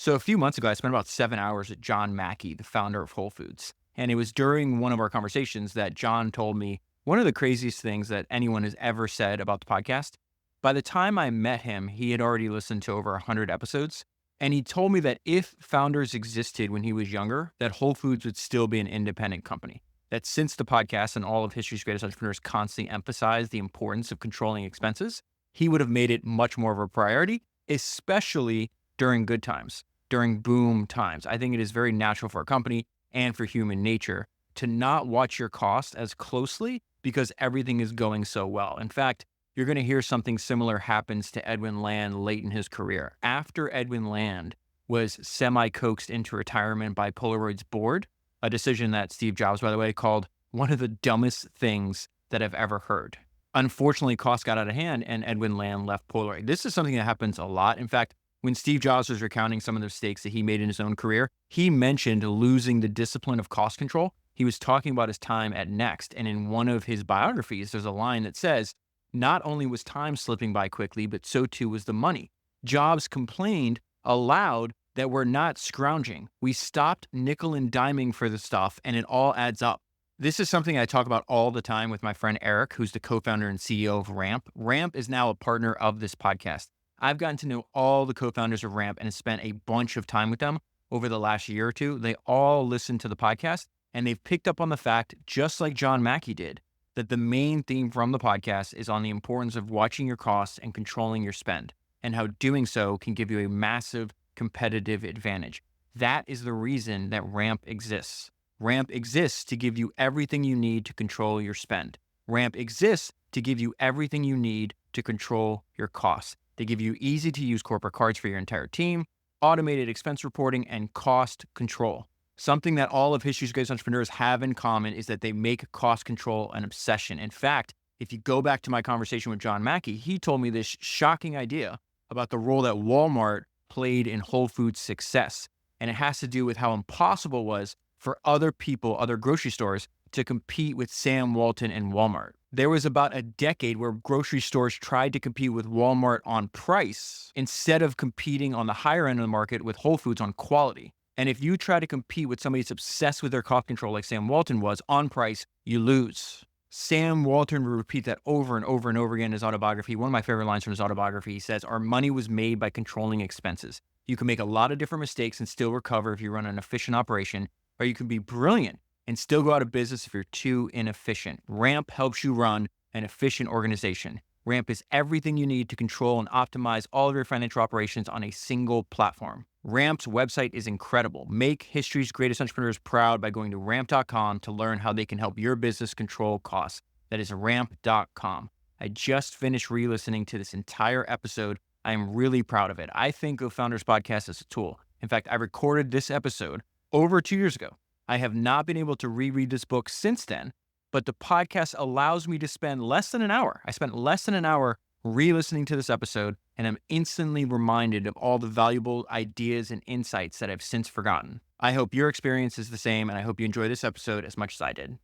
So a few months ago, I spent about 7 hours with John Mackey, the founder of Whole Foods. And it was during one of our conversations that John told me one of the craziest things that anyone has ever said about the podcast. By the time I met him, he had already listened to over 100 episodes. And he told me that if founders existed when he was younger, that Whole Foods would still be an independent company. That since the podcast and all of history's greatest entrepreneurs constantly emphasized the importance of controlling expenses, he would have made it much more of a priority, especially during good times, during boom times. I think it is very natural for a company and for human nature to not watch your costs as closely because everything is going so well. In fact, you're going to hear something similar happens to Edwin Land late in his career. After Edwin Land was semi-coaxed into retirement by Polaroid's board, a decision that Steve Jobs, by the way, called one of the dumbest things that I've ever heard. Unfortunately, costs got out of hand and Edwin Land left Polaroid. This is something that happens a lot. In fact, when Steve Jobs was recounting some of the mistakes that he made in his own career, he mentioned losing the discipline of cost control. He was talking about his time at Next. And in one of his biographies, there's a line that says, not only was time slipping by quickly, but so too was the money. Jobs complained aloud that we're not scrounging. We stopped nickel and diming for the stuff, and it all adds up. This is something I talk about all the time with my friend Eric, who's the co-founder and CEO of Ramp. Ramp is now a partner of this podcast. I've gotten to know all the co-founders of Ramp and have spent a bunch of time with them over the last year or two. They all listen to the podcast and they've picked up on the fact, just like John Mackey did, that the main theme from the podcast is on the importance of watching your costs and controlling your spend and how doing so can give you a massive competitive advantage. That is the reason that Ramp exists. Ramp exists to give you everything you need to control your spend. Ramp exists to give you everything you need to control your costs. They give you easy-to-use corporate cards for your entire team, automated expense reporting, and cost control. Something that all of history's greatest entrepreneurs have in common is that they make cost control an obsession. In fact, if you go back to my conversation with John Mackey, he told me this shocking idea about the role that Walmart played in Whole Foods' success. And it has to do with how impossible it was for other people, other grocery stores, to compete with Sam Walton and Walmart. There was about a decade where grocery stores tried to compete with Walmart on price instead of competing on the higher end of the market with Whole Foods on quality. And if you try to compete with somebody that's obsessed with their cost control like Sam Walton was on price, you lose. Sam Walton would repeat that over and over and over again in his autobiography. One of my favorite lines from his autobiography, he says, "Our money was made by controlling expenses. You can make a lot of different mistakes and still recover if you run an efficient operation, or you can be brilliant and still go out of business if you're too inefficient. Ramp helps you run an efficient organization. Ramp is everything you need to control and optimize all of your financial operations on a single platform. Ramp's website is incredible. Make history's greatest entrepreneurs proud by going to ramp.com to learn how they can help your business control costs. That is ramp.com. I just finished re-listening to this entire episode. I am really proud of it. I think of Founders Podcast as a tool. In fact, I recorded this episode over 2 years ago. I have not been able to reread this book since then, but the podcast allows me to spend less than an hour. I spent less than an hour re-listening to this episode, and I'm instantly reminded of all the valuable ideas and insights that I've since forgotten. I hope your experience is the same, and I hope you enjoy this episode as much as I did.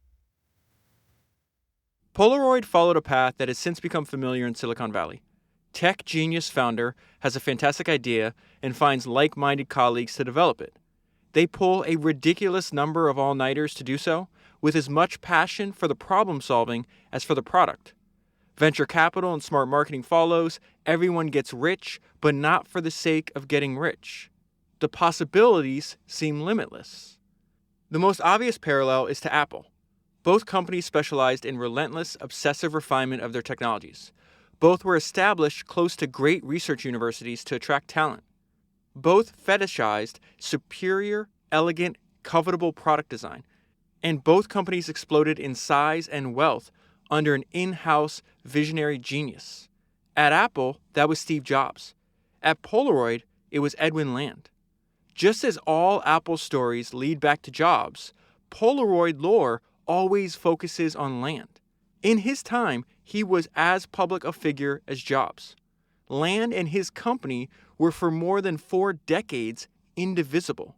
Polaroid followed a path that has since become familiar in Silicon Valley. Tech genius founder has a fantastic idea and finds like-minded colleagues to develop it. They pull a ridiculous number of all-nighters to do so, with as much passion for the problem-solving as for the product. Venture capital and smart marketing follows. Everyone gets rich, but not for the sake of getting rich. The possibilities seem limitless. The most obvious parallel is to Apple. Both companies specialized in relentless, obsessive refinement of their technologies. Both were established close to great research universities to attract talent. Both fetishized superior, elegant, covetable product design. And both companies exploded in size and wealth under an in-house visionary genius. At Apple, that was Steve Jobs. At Polaroid, it was Edwin Land. Just as all Apple stories lead back to Jobs, Polaroid lore always focuses on Land. In his time, he was as public a figure as Jobs. Land and his company were for more than 4 decades indivisible.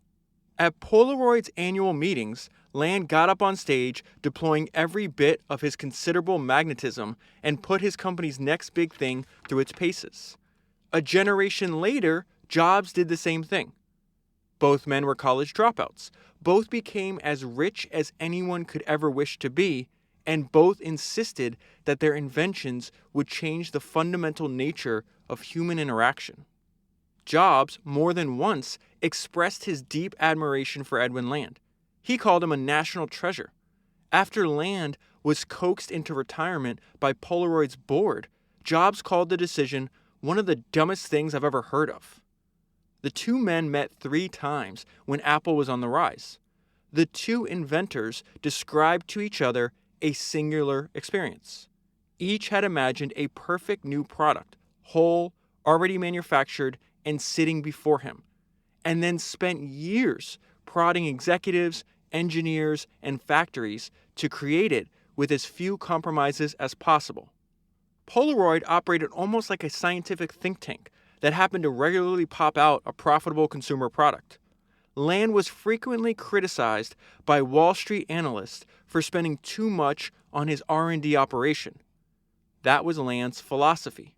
At Polaroid's annual meetings, Land got up on stage, deploying every bit of his considerable magnetism, and put his company's next big thing through its paces. A generation later, Jobs did the same thing. Both men were college dropouts. Both became as rich as anyone could ever wish to be, and both insisted that their inventions would change the fundamental nature of human interaction. Jobs, more than once, expressed his deep admiration for Edwin Land. He called him a national treasure. After Land was coaxed into retirement by Polaroid's board, Jobs called the decision one of the dumbest things I've ever heard of. The two men met 3 times when Apple was on the rise. The two inventors described to each other a singular experience. Each had imagined a perfect new product, whole, already manufactured, and sitting before him, and then spent years prodding executives, engineers, and factories to create it with as few compromises as possible. Polaroid operated almost like a scientific think tank that happened to regularly pop out a profitable consumer product. Land was frequently criticized by Wall Street analysts for spending too much on his R&D operation. That was Land's philosophy.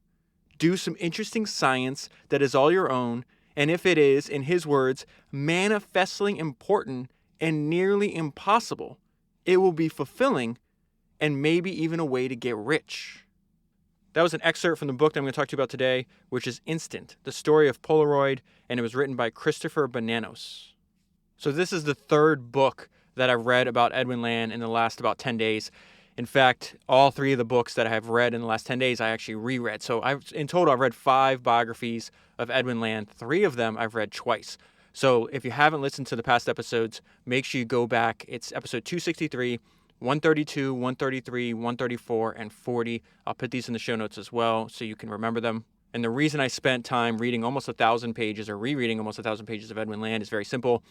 Do some interesting science that is all your own, and if it is, in his words, manifestly important and nearly impossible, it will be fulfilling and maybe even a way to get rich. That was an excerpt from the book that I'm going to talk to you about today, which is Instant, the Story of Polaroid, and it was written by Christopher Bonanos. So this is the 3rd book that I've read about Edwin Land in the last about 10 days. In fact, all 3 of the books that I have read in the last 10 days, I actually reread. So in total, I've read 5 biographies of Edwin Land. 3 of them I've read twice. So if you haven't listened to the past episodes, make sure you go back. It's episode 263, 132, 133, 134, and 40. I'll put these in the show notes as well so you can remember them. And the reason I spent time reading almost 1,000 pages or rereading almost 1,000 pages of Edwin Land is very simple.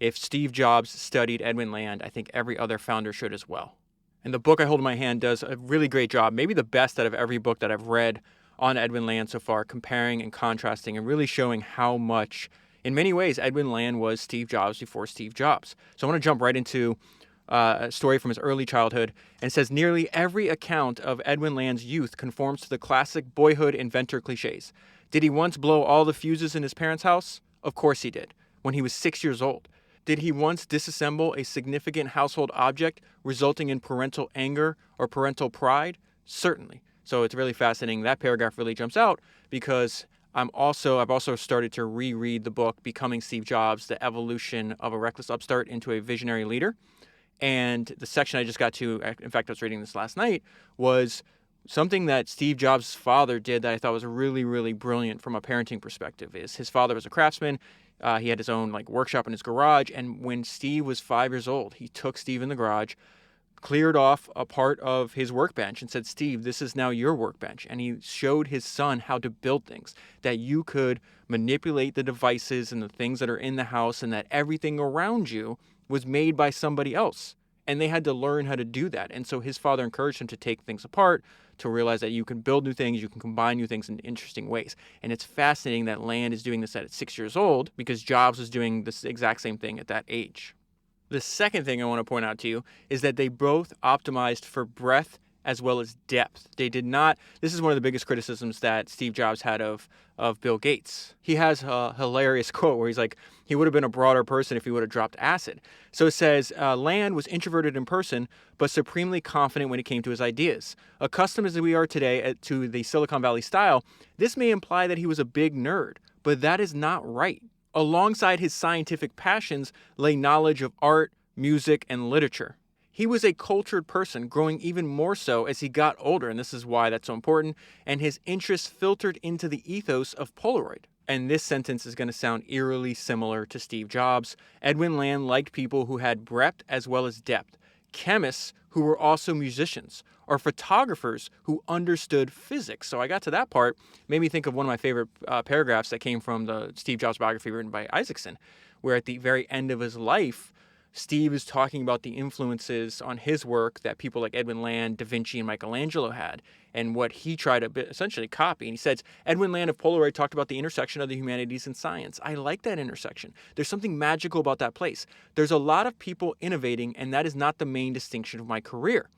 If Steve Jobs studied Edwin Land, I think every other founder should as well. And the book I hold in my hand does a really great job, maybe the best out of every book that I've read on Edwin Land so far, comparing and contrasting and really showing how much, in many ways, Edwin Land was Steve Jobs before Steve Jobs. So I want to jump right into a story from his early childhood. And it says, nearly every account of Edwin Land's youth conforms to the classic boyhood inventor cliches. Did he once blow all the fuses in his parents' house? Of course he did, when he was 6 years old. Did he once disassemble a significant household object, resulting in parental anger or parental pride? Certainly. So it's really fascinating. That paragraph really jumps out because I've also started to reread the book, Becoming Steve Jobs, The Evolution of a Reckless Upstart into a Visionary Leader. And the section I just got to, in fact, I was reading this last night, was something that Steve Jobs' father did that I thought was really, really brilliant from a parenting perspective. Is his father was a craftsman. He had his own workshop in his garage, and when Steve was 5 years old, he took Steve in the garage, cleared off a part of his workbench and said, Steve, this is now your workbench. And he showed his son how to build things, that you could manipulate the devices and the things that are in the house, and that everything around you was made by somebody else. And they had to learn how to do that. And so his father encouraged him to take things apart, to realize that you can build new things, you can combine new things in interesting ways. And it's fascinating that Land is doing this at 6 years old because Jobs was doing this exact same thing at that age. The second thing I want to point out to you is that they both optimized for breadth as well as depth. They did not, this is one of the biggest criticisms that Steve Jobs had of Bill Gates. He has a hilarious quote where he's like, he would have been a broader person if he would have dropped acid. So it says, Land was introverted in person, but supremely confident when it came to his ideas. Accustomed as we are today to the Silicon Valley style, this may imply that he was a big nerd, but that is not right. Alongside his scientific passions lay knowledge of art, music, and literature. He was a cultured person, growing even more so as he got older, and this is why that's so important, and his interests filtered into the ethos of Polaroid. And this sentence is going to sound eerily similar to Steve Jobs. Edwin Land liked people who had breadth as well as depth, chemists who were also musicians, or photographers who understood physics. So I got to that part, made me think of one of my favorite paragraphs that came from the Steve Jobs biography written by Isaacson, where at the very end of his life, Steve is talking about the influences on his work that people like Edwin Land, Da Vinci, and Michelangelo had, and what he tried to essentially copy. And he says, Edwin Land of Polaroid talked about the intersection of the humanities and science. I like that intersection. There's something magical about that place. There's a lot of people innovating, and that is not the main distinction of my career.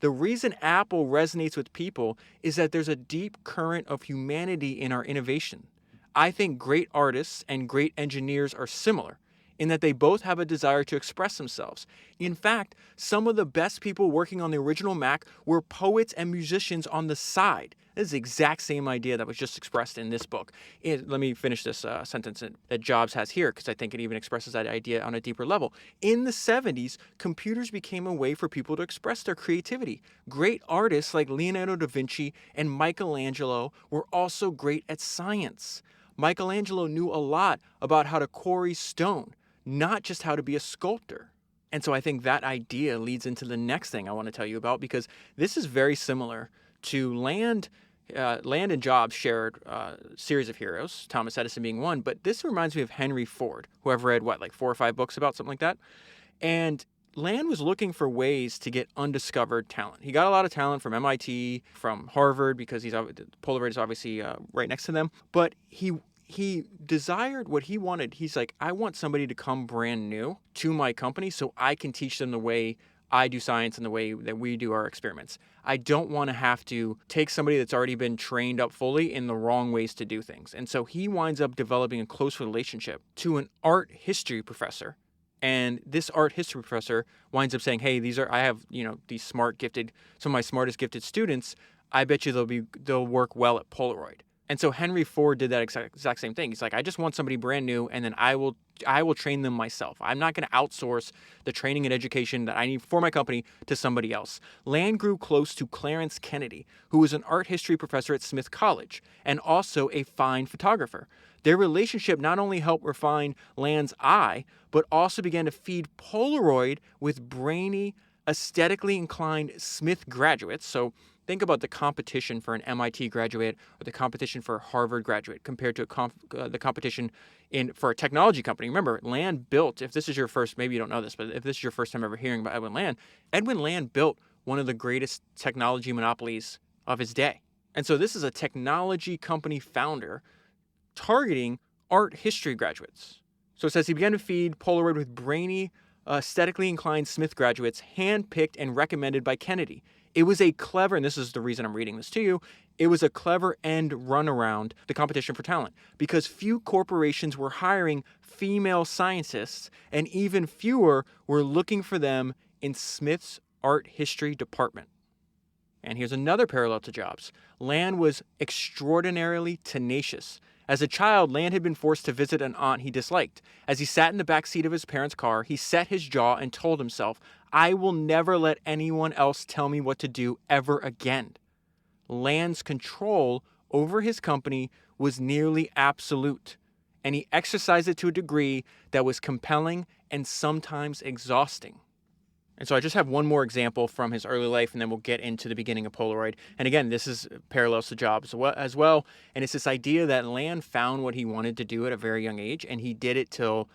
The reason Apple resonates with people is that there's a deep current of humanity in our innovation. I think great artists and great engineers are similar. in that they both have a desire to express themselves. In fact, some of the best people working on the original Mac were poets and musicians on the side. This is the exact same idea that was just expressed in this book. Let me finish this sentence that Jobs has here, because I think it even expresses that idea on a deeper level. In the 70s, computers became a way for people to express their creativity. Great artists like Leonardo da Vinci and Michelangelo were also great at science. Michelangelo knew a lot about how to quarry stone, not just how to be a sculptor. And so I think that idea leads into the next thing I want to tell you about, because this is very similar to Land. Land and Jobs shared a series of heroes, Thomas Edison being one, but this reminds me of Henry Ford, who I've read, like 4 or 5 books about, something like that. And Land was looking for ways to get undiscovered talent. He got a lot of talent from MIT, from Harvard, because Polaroid is obviously right next to them. But he desired what he wanted. He's like, I want somebody to come brand new to my company so I can teach them the way I do science and the way that we do our experiments. I don't want to have to take somebody that's already been trained up fully in the wrong ways to do things. And so he winds up developing a close relationship to an art history professor. And this art history professor winds up saying, hey, I have, these smart, gifted, some of my smartest gifted students. I bet you they'll work well at Polaroid. And so Henry Ford did that exact same thing. He's like, I just want somebody brand new, and then I will train them myself. I'm not going to outsource the training and education that I need for my company to somebody else. Land grew close to Clarence Kennedy, who was an art history professor at Smith College and also a fine photographer. Their relationship not only helped refine Land's eye, but also began to feed Polaroid with brainy, aesthetically inclined Smith graduates. So think about the competition for an MIT graduate or the competition for a Harvard graduate compared to the competition for a technology company. Remember, Land built, if this is your first, maybe you don't know this, but if this is your first time ever hearing about Edwin Land built one of the greatest technology monopolies of his day. And so this is a technology company founder targeting art history graduates. So it says he began to feed Polaroid with brainy, aesthetically inclined Smith graduates, handpicked and recommended by Kennedy. It was a clever, and this is the reason I'm reading this to you, it was a clever end run around the competition for talent, because few corporations were hiring female scientists, and even fewer were looking for them in Smith's art history department. And here's another parallel to Jobs. Land was extraordinarily tenacious. As a child, Land had been forced to visit an aunt he disliked. As he sat in the back seat of his parents' car, he set his jaw and told himself, I will never let anyone else tell me what to do ever again. Land's control over his company was nearly absolute, and he exercised it to a degree that was compelling and sometimes exhausting. And so I just have one more example from his early life, and then we'll get into the beginning of Polaroid. And again, this is parallels to Jobs as well. And it's this idea that Land found what he wanted to do at a very young age, and he did it till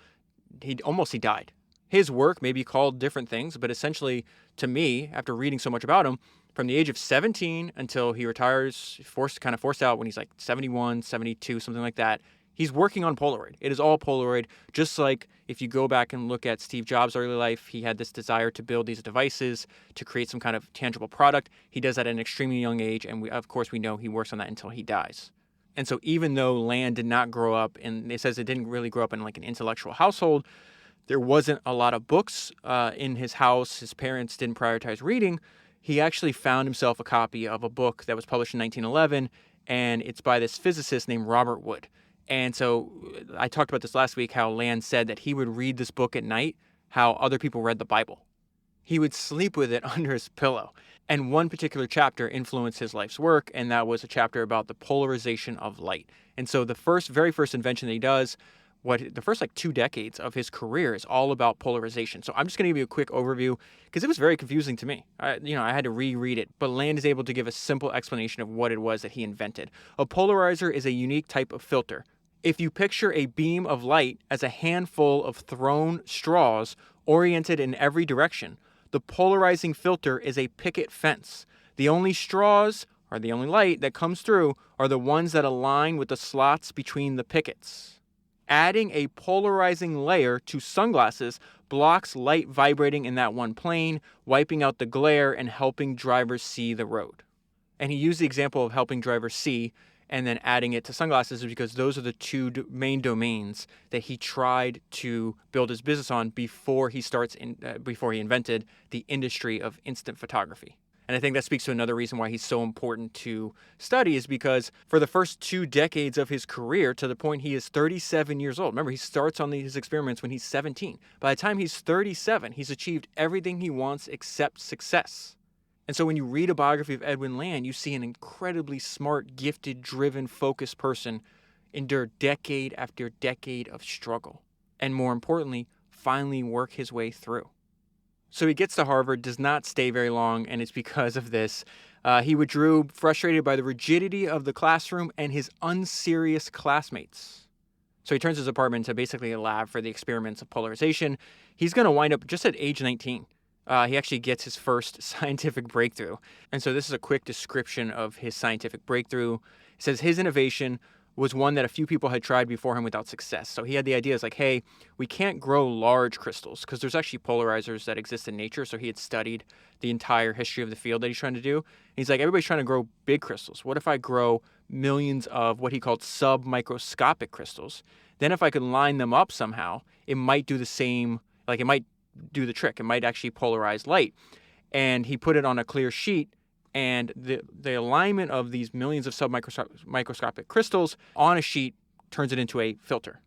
he died. His work may be called different things, but essentially, to me, after reading so much about him, from the age of 17 until he retires, forced out when he's like 71, 72, something like that, he's working on Polaroid. It is all Polaroid. Just like if you go back and look at Steve Jobs' early life, he had this desire to build these devices to create some kind of tangible product. He does that at an extremely young age, and we know he works on that until he dies. And so even though Land did not grow up, and it says it didn't really grow up in like an intellectual household, there wasn't a lot of books in his house. His parents didn't prioritize reading. He actually found himself a copy of a book that was published in 1911, and it's by this physicist named Robert Wood. And so I talked about this last week, how Land said that he would read this book at night, how other people read the Bible. He would sleep with it under his pillow. And one particular chapter influenced his life's work, and that was a chapter about the polarization of light. And so the very first invention that he does, the first 2 decades of his career is all about polarization. So I'm just going to give you a quick overview because it was very confusing to me. I had to reread it, but Land is able to give a simple explanation of what it was that he invented. A polarizer is a unique type of filter. If you picture a beam of light as a handful of thrown straws oriented in every direction, the polarizing filter is a picket fence. The only straws, or the only light that comes through, are the ones that align with the slots between the pickets. Adding a polarizing layer to sunglasses blocks light vibrating in that one plane, wiping out the glare and helping drivers see the road. And he used the example of helping drivers see and then adding it to sunglasses is because those are the two main domains that he tried to build his business on before he invented the industry of instant photography. And I think that speaks to another reason why he's so important to study, is because for the first 2 decades of his career, to the point he is 37 years old. Remember, he starts on his experiments when he's 17. By the time he's 37, he's achieved everything he wants except success. And so when you read a biography of Edwin Land, you see an incredibly smart, gifted, driven, focused person endure decade after decade of struggle. And more importantly, finally work his way through. So he gets to Harvard, does not stay very long, and it's because of this. He withdrew, frustrated by the rigidity of the classroom and his unserious classmates. So he turns his apartment into basically a lab for the experiments of polarization. He's going to wind up just at age 19. He actually gets his first scientific breakthrough. And so this is a quick description of his scientific breakthrough. It says his innovation was one that a few people had tried before him without success. So he had the idea, it's like, hey, we can't grow large crystals because there's actually polarizers that exist in nature. So he had studied the entire history of the field that he's trying to do. And he's like, everybody's trying to grow big crystals. What if I grow millions of what he called submicroscopic crystals? Then if I could line them up somehow, it might do the same, like it might do the trick. It might actually polarize light. And he put it on a clear sheet, and the alignment of these millions of submicroscopic crystals on a sheet turns it into a filter.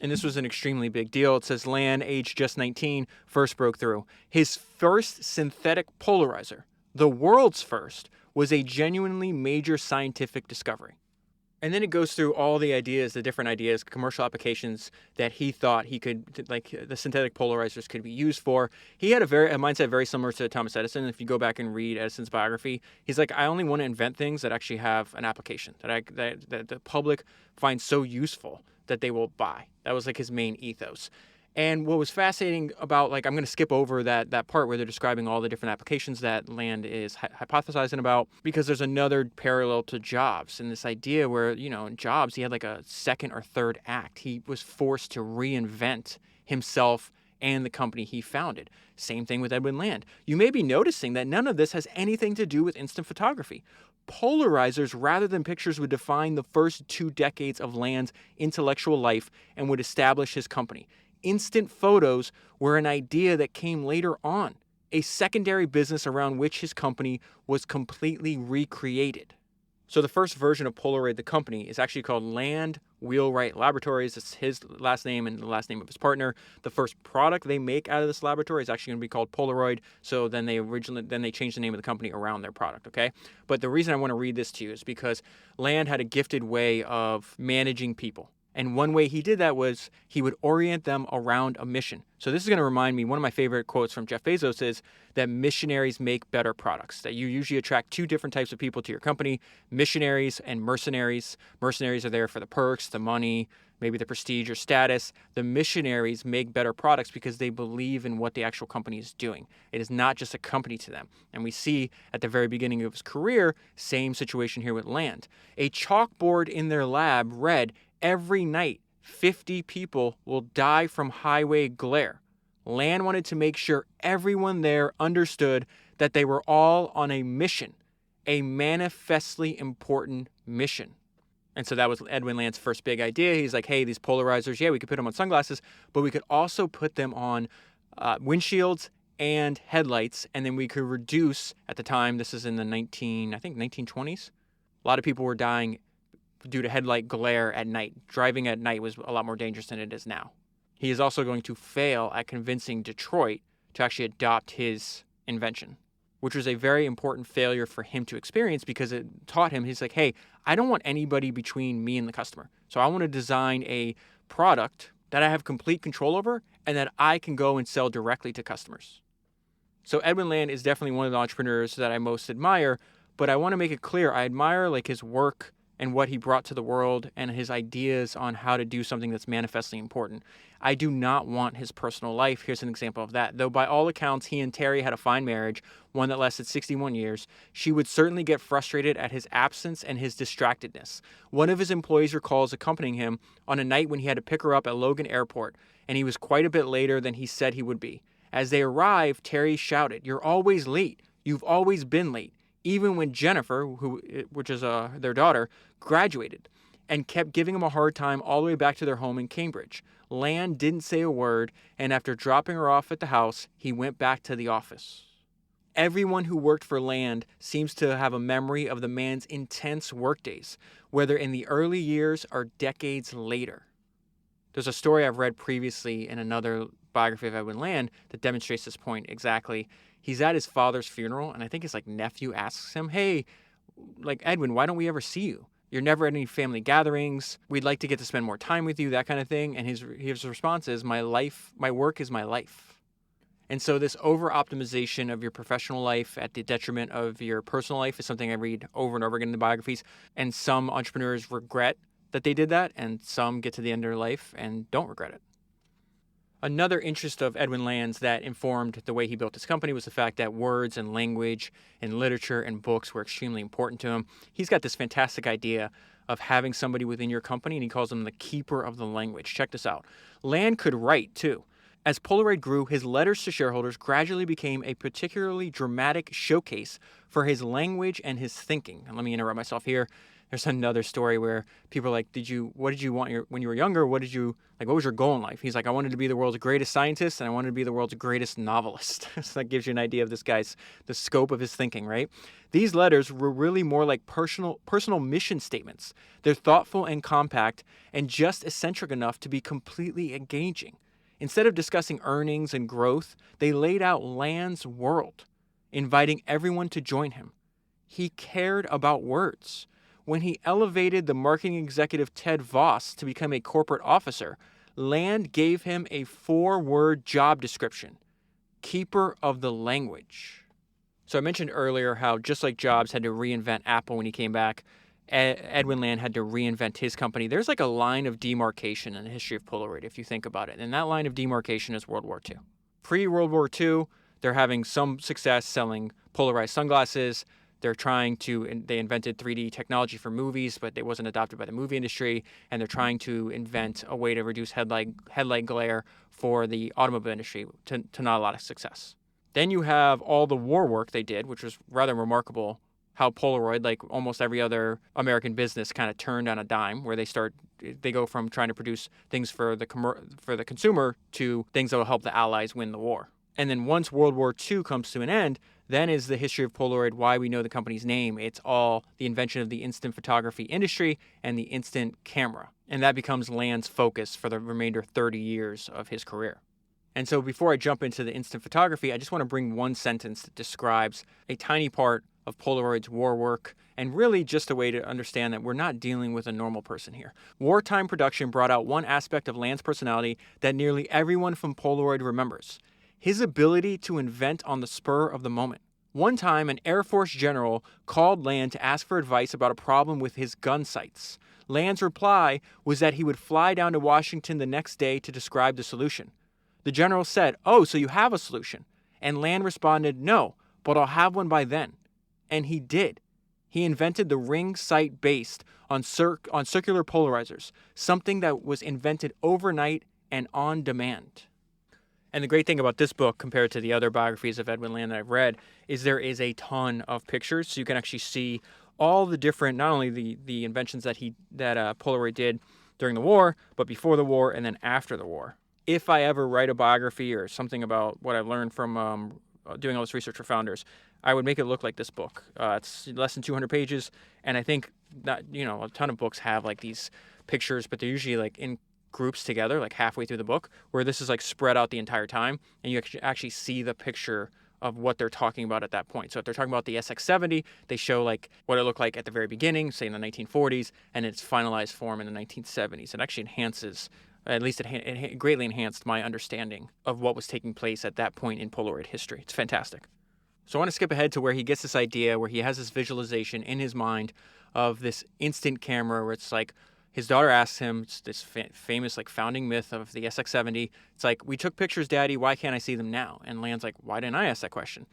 And this was an extremely big deal. It says Land, aged just 19, first broke through. His first synthetic polarizer, the world's first, was a genuinely major scientific discovery. And then it goes through all the ideas, the different ideas, commercial applications that he thought he could, like the synthetic polarizers could be used for. He had a mindset very similar to Thomas Edison. If you go back and read Edison's biography, he's like, I only want to invent things that actually have an application, that the public finds so useful that they will buy. That was like his main ethos. And what was fascinating about, like, I'm going to skip over that part where they're describing all the different applications that Land is hypothesizing about, because there's another parallel to Jobs and this idea where, in Jobs, he had like a second or third act. He was forced to reinvent himself and the company he founded. Same thing with Edwin Land. You may be noticing that none of this has anything to do with instant photography. Polarizers rather than pictures would define the first 2 decades of Land's intellectual life and would establish his company. Instant photos were an idea that came later on, a secondary business around which his company was completely recreated. So the first version of Polaroid, the company, is actually called Land Wheelwright Laboratories. It's his last name and the last name of his partner. The first product they make out of this laboratory is actually going to be called Polaroid. So then they changed the name of the company around their product, okay? But the reason I want to read this to you is because Land had a gifted way of managing people. And one way he did that was he would orient them around a mission. So this is going to remind me, one of my favorite quotes from Jeff Bezos is that missionaries make better products, that you usually attract 2 different types of people to your company, missionaries and mercenaries. Mercenaries are there for the perks, the money, maybe the prestige or status. The missionaries make better products because they believe in what the actual company is doing. It is not just a company to them. And we see at the very beginning of his career, same situation here with Land. A chalkboard in their lab read, every night, 50 people will die from highway glare. Land wanted to make sure everyone there understood that they were all on a mission, a manifestly important mission. And so that was Edwin Land's first big idea. He's like, hey, these polarizers, yeah, we could put them on sunglasses, but we could also put them on windshields and headlights, and then we could reduce, at the time, this is in the 1920s, a lot of people were dying due to headlight glare at night. Driving at night was a lot more dangerous than it is now. He is also going to fail at convincing Detroit to actually adopt his invention, which was a very important failure for him to experience because it taught him, he's like, hey, I don't want anybody between me and the customer. So I want to design a product that I have complete control over and that I can go and sell directly to customers. So Edwin Land is definitely one of the entrepreneurs that I most admire, but I want to make it clear, I admire like his work and what he brought to the world and his ideas on how to do something that's manifestly important. I do not want his personal life. Here's an example of that. Though by all accounts, he and Terry had a fine marriage, one that lasted 61 years, she would certainly get frustrated at his absence and his distractedness. One of his employees recalls accompanying him on a night when he had to pick her up at Logan Airport, and he was quite a bit later than he said he would be. As they arrived, Terry shouted, "You're always late. You've always been late." Even when Jennifer, which is their daughter, graduated and kept giving him a hard time all the way back to their home in Cambridge. Land didn't say a word, and after dropping her off at the house, he went back to the office. Everyone who worked for Land seems to have a memory of the man's intense workdays, whether in the early years or decades later. There's a story I've read previously in another biography of Edwin Land that demonstrates this point exactly. He's at his father's funeral, and I think his nephew asks him, "Hey, Edwin, why don't we ever see you? You're never at any family gatherings. We'd like to get to spend more time with you," that kind of thing. And his response is, my work is my life. And so this over-optimization of your professional life at the detriment of your personal life is something I read over and over again in the biographies. And some entrepreneurs regret that they did that, and some get to the end of their life and don't regret it. Another interest of Edwin Land's that informed the way he built his company was the fact that words and language and literature and books were extremely important to him. He's got this fantastic idea of having somebody within your company, and he calls them the keeper of the language. Check this out. Land could write, too. As Polaroid grew, his letters to shareholders gradually became a particularly dramatic showcase for his language and his thinking. And let me interrupt myself here. There's another story where people are like, what did you want when you were younger? What was your goal in life? He's like, I wanted to be the world's greatest scientist, and I wanted to be the world's greatest novelist. So that gives you an idea of the scope of his thinking, right? These letters were really more like personal mission statements. They're thoughtful and compact and just eccentric enough to be completely engaging. Instead of discussing earnings and growth, they laid out Land's world, inviting everyone to join him. He cared about words. When he elevated the marketing executive Ted Voss to become a corporate officer, Land gave him a 4-word job description: keeper of the language. So I mentioned earlier how just like Jobs had to reinvent Apple when he came back, Edwin Land had to reinvent his company. There's a line of demarcation in the history of Polaroid, if you think about it. And that line of demarcation is World War II. Pre-World War II, they're having some success selling polarized sunglasses. They invented 3D technology for movies, but it wasn't adopted by the movie industry. And they're trying to invent a way to reduce headlight glare for the automobile industry to not a lot of success. Then you have all the war work they did, which was rather remarkable. How Polaroid, like almost every other American business, kind of turned on a dime, where they go from trying to produce things for the consumer to things that will help the Allies win the war. And then once World War II comes to an end, then is the history of Polaroid, why we know the company's name. It's all the invention of the instant photography industry and the instant camera. And that becomes Land's focus for the remainder 30 years of his career. And so before I jump into the instant photography, I just want to bring one sentence that describes a tiny part of Polaroid's war work, and really just a way to understand that we're not dealing with a normal person here. Wartime production brought out one aspect of Land's personality that nearly everyone from Polaroid remembers: his ability to invent on the spur of the moment. One time, an Air Force general called Land to ask for advice about a problem with his gun sights. Land's reply was that he would fly down to Washington the next day to describe the solution. The general said, "Oh, so you have a solution?" And Land responded, "No, but I'll have one by then." And he did. He invented the ring sight based on circular polarizers, something that was invented overnight and on demand. And the great thing about this book, compared to the other biographies of Edwin Land that I've read, is there is a ton of pictures. So you can actually see all the different, not only the inventions that Polaroid did during the war, but before the war and then after the war. If I ever write a biography or something about what I've learned from doing all this research for founders, I would make it look like this book. It's less than 200 pages, and I think that a ton of books have these pictures, but they're usually in groups together, halfway through the book, where this is spread out the entire time, and you actually see the picture of what they're talking about at that point. So if they're talking about the SX70, they show what it looked like at the very beginning, say in the 1940s, and its finalized form in the 1970s. It actually enhances, at least it greatly enhanced my understanding of what was taking place at that point in Polaroid history. It's fantastic. So I want to skip ahead to where he gets this idea, where he has this visualization in his mind of this instant camera, where it's his daughter asks him, it's this famous founding myth of the SX70. It's we took pictures, Daddy, why can't I see them now? And Land's why didn't I ask that question?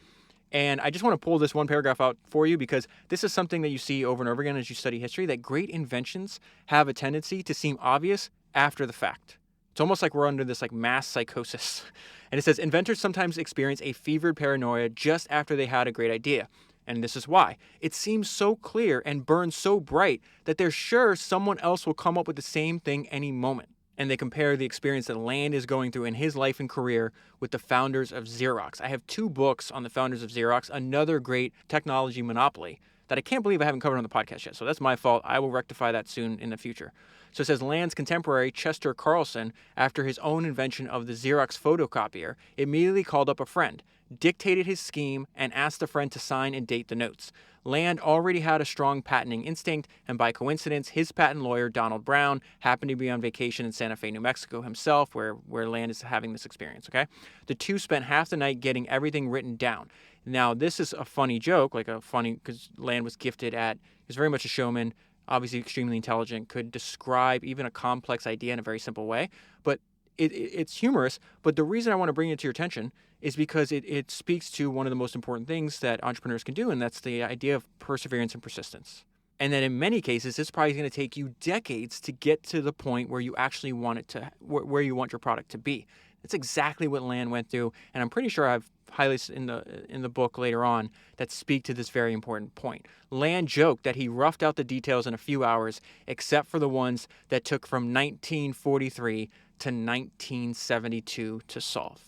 And I just want to pull this one paragraph out for you, because this is something that you see over and over again as you study history, that great inventions have a tendency to seem obvious after the fact. It's almost like we're under this mass psychosis. And it says, inventors sometimes experience a fevered paranoia just after they had a great idea. And this is why. It seems so clear and burns so bright that they're sure someone else will come up with the same thing any moment. And they compare the experience that Land is going through in his life and career with the founders of Xerox. I have 2 books on the founders of Xerox, another great technology monopoly that I can't believe I haven't covered on the podcast yet. So that's my fault. I will rectify that soon in the future. So it says Land's contemporary, Chester Carlson, after his own invention of the Xerox photocopier, immediately called up a friend, dictated his scheme, and asked the friend to sign and date the notes. Land already had a strong patenting instinct, and by coincidence, his patent lawyer, Donald Brown, happened to be on vacation in Santa Fe, New Mexico himself, where Land is having this experience, okay? The two spent half the night getting everything written down. Now, this is a funny joke, because Land was gifted at, he's very much a showman, obviously extremely intelligent, could describe even a complex idea in a very simple way, but it's humorous. But the reason I want to bring it to your attention is because it speaks to one of the most important things that entrepreneurs can do, and that's the idea of perseverance and persistence. And that in many cases, it's probably going to take you decades to get to the point where you actually want it to, where you want your product to be. That's exactly what Land went through, and I'm pretty sure I've highlighted in the book later on that speak to this very important point. Land joked that he roughed out the details in a few hours, except for the ones that took from 1943 to 1972 to solve.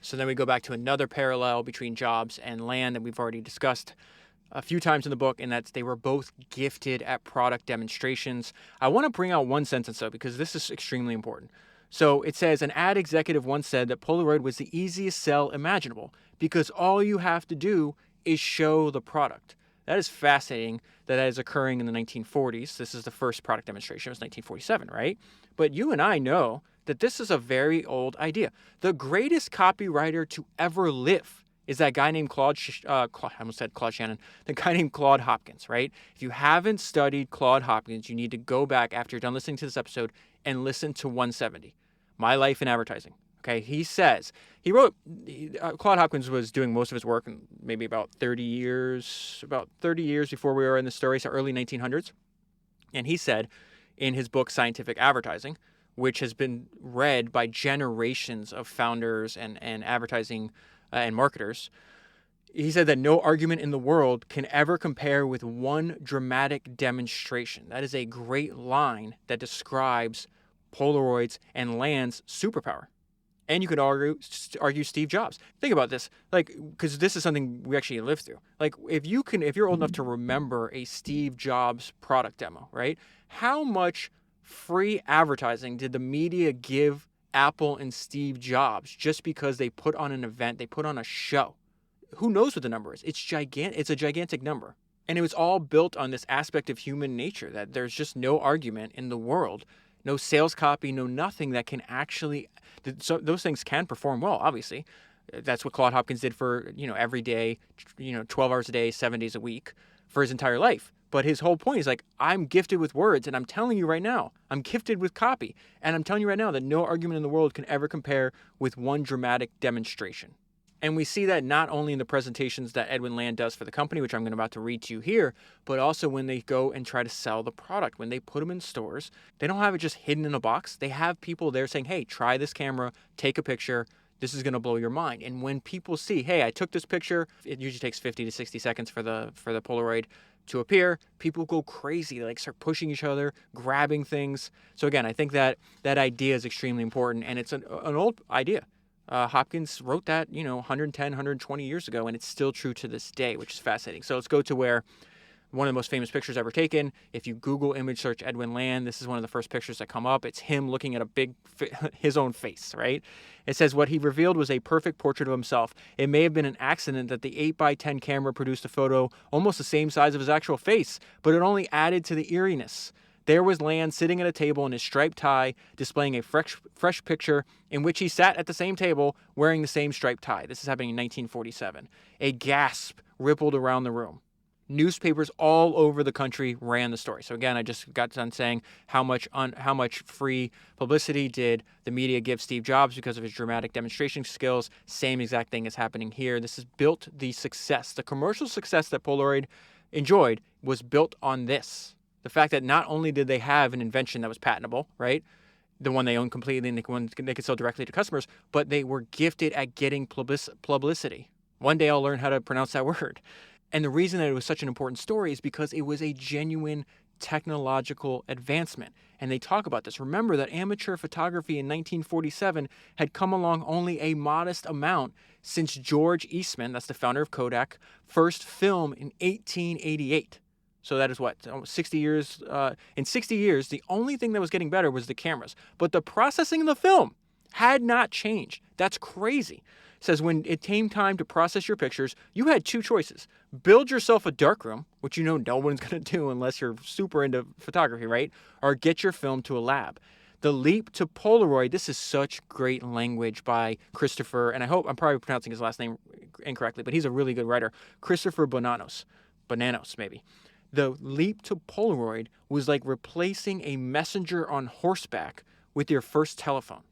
So then we go back to another parallel between Jobs and Land that we've already discussed a few times in the book, and that's they were both gifted at product demonstrations. I want to bring out one sentence, though, because this is extremely important. So it says, an ad executive once said that Polaroid was the easiest sell imaginable because all you have to do is show the product. That is fascinating that is occurring in the 1940s. This is the first product demonstration. It was 1947, right? But you and I know that this is a very old idea. The greatest copywriter to ever live is that guy named I almost said Claude Shannon, the guy named Claude Hopkins, right? If you haven't studied Claude Hopkins, you need to go back after you're done listening to this episode and listen to 170, My Life in Advertising. Okay, he says, Claude Hopkins was doing most of his work in maybe about 30 years before we were in the story, so early 1900s. And he said in his book, Scientific Advertising, which has been read by generations of founders and advertising and marketers, he said that no argument in the world can ever compare with one dramatic demonstration. That is a great line that describes Polaroid's and Land's superpower. And you could argue Steve Jobs. Think about this, because this is something we actually lived through. If you're old enough to remember a Steve Jobs product demo, right? How much free advertising did the media give Apple and Steve Jobs just because they put on an event, they put on a show? Who knows what the number is? It's gigantic. It's a gigantic number. And it was all built on this aspect of human nature, that there's just no argument in the world, no sales copy, no nothing that can actually, so those things can perform well, obviously. That's what Claude Hopkins did for, every day, 12 hours a day, 7 days a week for his entire life. But his whole point is I'm gifted with words, and I'm telling you right now, I'm gifted with copy. And I'm telling you right now that no argument in the world can ever compare with one dramatic demonstration. And we see that not only in the presentations that Edwin Land does for the company, which I'm about to read to you here, but also when they go and try to sell the product. When they put them in stores, they don't have it just hidden in a box. They have people there saying, hey, try this camera, take a picture. This is going to blow your mind. And when people see, hey, I took this picture, it usually takes 50 to 60 seconds for the Polaroid to appear. People go crazy, start pushing each other, grabbing things. So again, I think that idea is extremely important, and it's an old idea. Hopkins wrote that, 110, 120 years ago, and it's still true to this day, which is fascinating. So let's go to where one of the most famous pictures ever taken. If you Google image search Edwin Land, this is one of the first pictures that come up. It's him looking at his own face, right? It says what he revealed was a perfect portrait of himself. It may have been an accident that the 8x10 camera produced a photo almost the same size of his actual face, but it only added to the eeriness. There was Land sitting at a table in his striped tie, displaying a fresh picture in which he sat at the same table wearing the same striped tie. This is happening in 1947. A gasp rippled around the room. Newspapers all over the country ran the story. So again, I just got done saying how much free publicity did the media give Steve Jobs because of his dramatic demonstration skills. Same exact thing is happening here. This has built the success. The commercial success that Polaroid enjoyed was built on this. The fact that not only did they have an invention that was patentable, right? The one they own completely and they could sell directly to customers, but they were gifted at getting publicity. One day I'll learn how to pronounce that word. And the reason that it was such an important story is because it was a genuine technological advancement. And they talk about this. Remember that amateur photography in 1947 had come along only a modest amount since George Eastman, that's the founder of Kodak, first film in 1888. So that is what, almost 60 years. In 60 years, the only thing that was getting better was the cameras. But the processing of the film had not changed. That's crazy. It says when it came time to process your pictures, you had two choices. Build yourself a darkroom, which you know no one's going to do unless you're super into photography, right? Or get your film to a lab. The leap to Polaroid, this is such great language by Christopher, and I hope I'm probably pronouncing his last name incorrectly, but he's a really good writer. Christopher Bonanos. Bonanos, maybe. The leap to Polaroid was like replacing a messenger on horseback with your first telephone.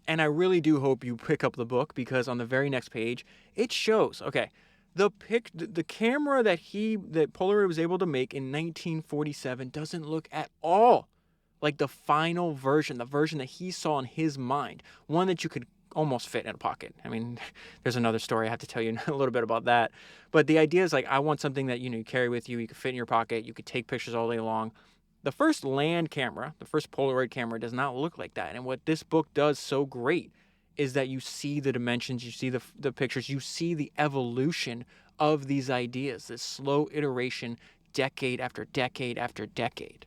And I really do hope you pick up the book because on the very next page, it shows, okay, the camera that Polaroid was able to make in 1947 doesn't look at all like the final version, the version that he saw in his mind, one that you could almost fit in a pocket. I mean, there's another story I have to tell you a little bit about that. But the idea is like, I want something that, you carry with you, you can fit in your pocket, you could take pictures all day long. The first Land camera, the first Polaroid camera does not look like that. And what this book does so great is that you see the dimensions, you see the pictures, you see the evolution of these ideas, this slow iteration, decade after decade after decade.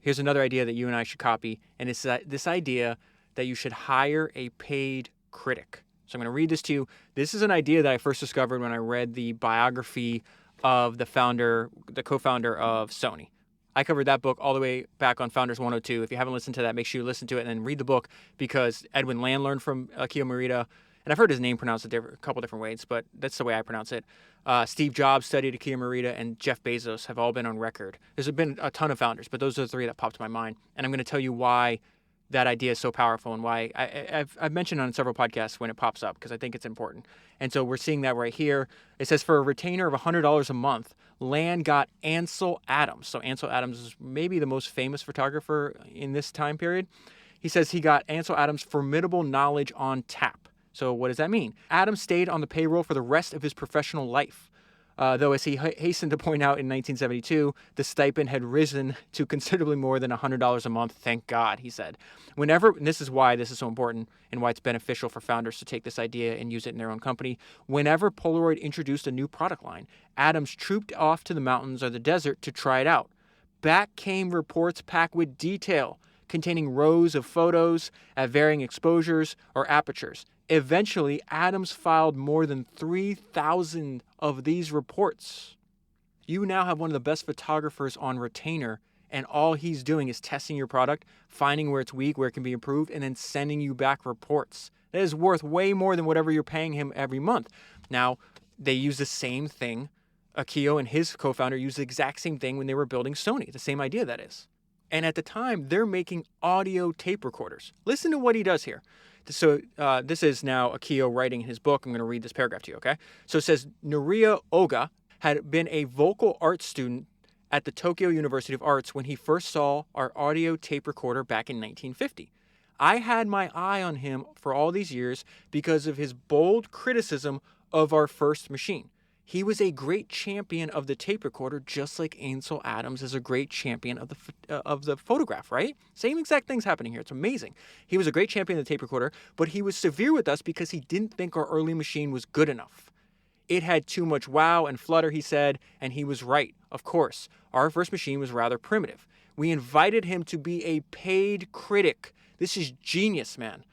Here's another idea that you and I should copy, and it's this idea that you should hire a paid critic. So I'm going to read this to you. This is an idea that I first discovered when I read the biography of the co-founder of Sony. I covered that book all the way back on Founders 102. If you haven't listened to that, make sure you listen to it and then read the book because Edwin Land learned from Akio Morita. And I've heard his name pronounced a couple different ways, but that's the way I pronounce it. Steve Jobs studied Akio Morita, and Jeff Bezos have all been on record. There's been a ton of founders, but those are the three that popped to my mind. And I'm going to tell you why that idea is so powerful and why I've mentioned on several podcasts when it pops up because I think it's important. And so we're seeing that right here. It says for a retainer of $100 a month, Land got Ansel Adams. So Ansel Adams is maybe the most famous photographer in this time period. He says he got Ansel Adams' formidable knowledge on tap. So what does that mean? Adams stayed on the payroll for the rest of his professional life. Though, as he hastened to point out in 1972, the stipend had risen to considerably more than $100 a month. Thank God, he said. And this is why this is so important and why it's beneficial for founders to take this idea and use it in their own company. Whenever Polaroid introduced a new product line, Adams trooped off to the mountains or the desert to try it out. Back came reports packed with detail, containing rows of photos at varying exposures or apertures. Eventually, Adams filed more than 3,000 of these reports. You now have one of the best photographers on retainer, and all he's doing is testing your product, finding where it's weak, where it can be improved, and then sending you back reports. That is worth way more than whatever you're paying him every month. Now, they use the same thing. Akio and his co-founder used the exact same thing when they were building Sony, the same idea that is. And at the time, they're making audio tape recorders. Listen to what he does here. So this is now Akio writing in his book. I'm going to read this paragraph to you, okay? So it says, Noria Oga had been a vocal arts student at the Tokyo University of Arts when he first saw our audio tape recorder back in 1950. I had my eye on him for all these years because of his bold criticism of our first machine. He was a great champion of the tape recorder, just like Ansel Adams is a great champion of the photograph, right? Same exact things happening here. It's amazing. He was a great champion of the tape recorder, but he was severe with us because he didn't think our early machine was good enough. It had too much wow and flutter, he said, and he was right. Of course, our first machine was rather primitive. We invited him to be a paid critic. This is genius, man.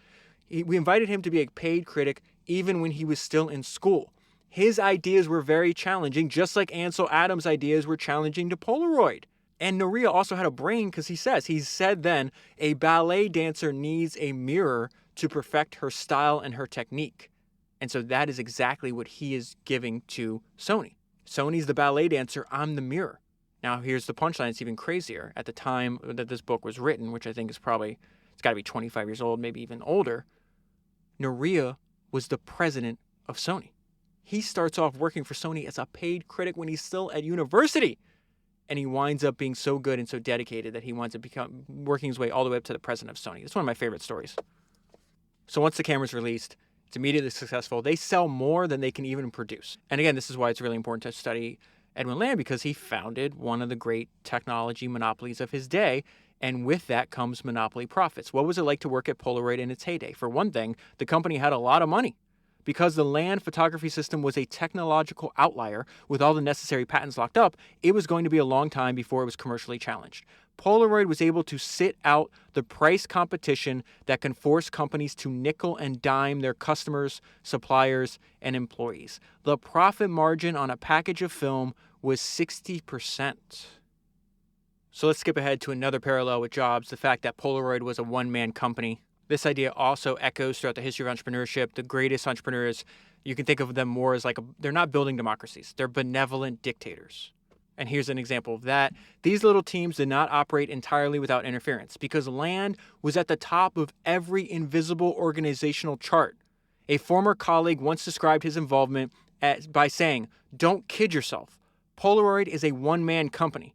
We invited him to be a paid critic even when he was still in school. His ideas were very challenging, just like Ansel Adams' ideas were challenging to Polaroid. And Noria also had a brain because he said then, a ballet dancer needs a mirror to perfect her style and her technique. And so that is exactly what he is giving to Sony. Sony's the ballet dancer, I'm the mirror. Now here's the punchline, it's even crazier. At the time that this book was written, which I think is probably, it's got to be 25 years old, maybe even older, Noria was the president of Sony. He starts off working for Sony as a paid critic when he's still at university. And he winds up being so good and so dedicated that he winds up working his way all the way up to the president of Sony. It's one of my favorite stories. So once the camera's released, It's immediately successful. They sell more than they can even produce. And again, this is why it's really important to study Edwin Land, because he founded one of the great technology monopolies of his day. And with that comes monopoly profits. What was it like to work at Polaroid in its heyday? For one thing, the company had a lot of money. Because the Land photography system was a technological outlier with all the necessary patents locked up, it was going to be a long time before it was commercially challenged. Polaroid was able to sit out the price competition that can force companies to nickel and dime their customers, suppliers, and employees. The profit margin on a package of film was 60%. So let's skip ahead to another parallel with Jobs, the fact that Polaroid was a one-man company. This idea also echoes throughout the history of entrepreneurship. The greatest entrepreneurs, you can think of them more as they're not building democracies. They're benevolent dictators. And here's an example of that. These little teams did not operate entirely without interference because Land was at the top of every invisible organizational chart. A former colleague once described his involvement by saying, "Don't kid yourself. Polaroid is a one-man company."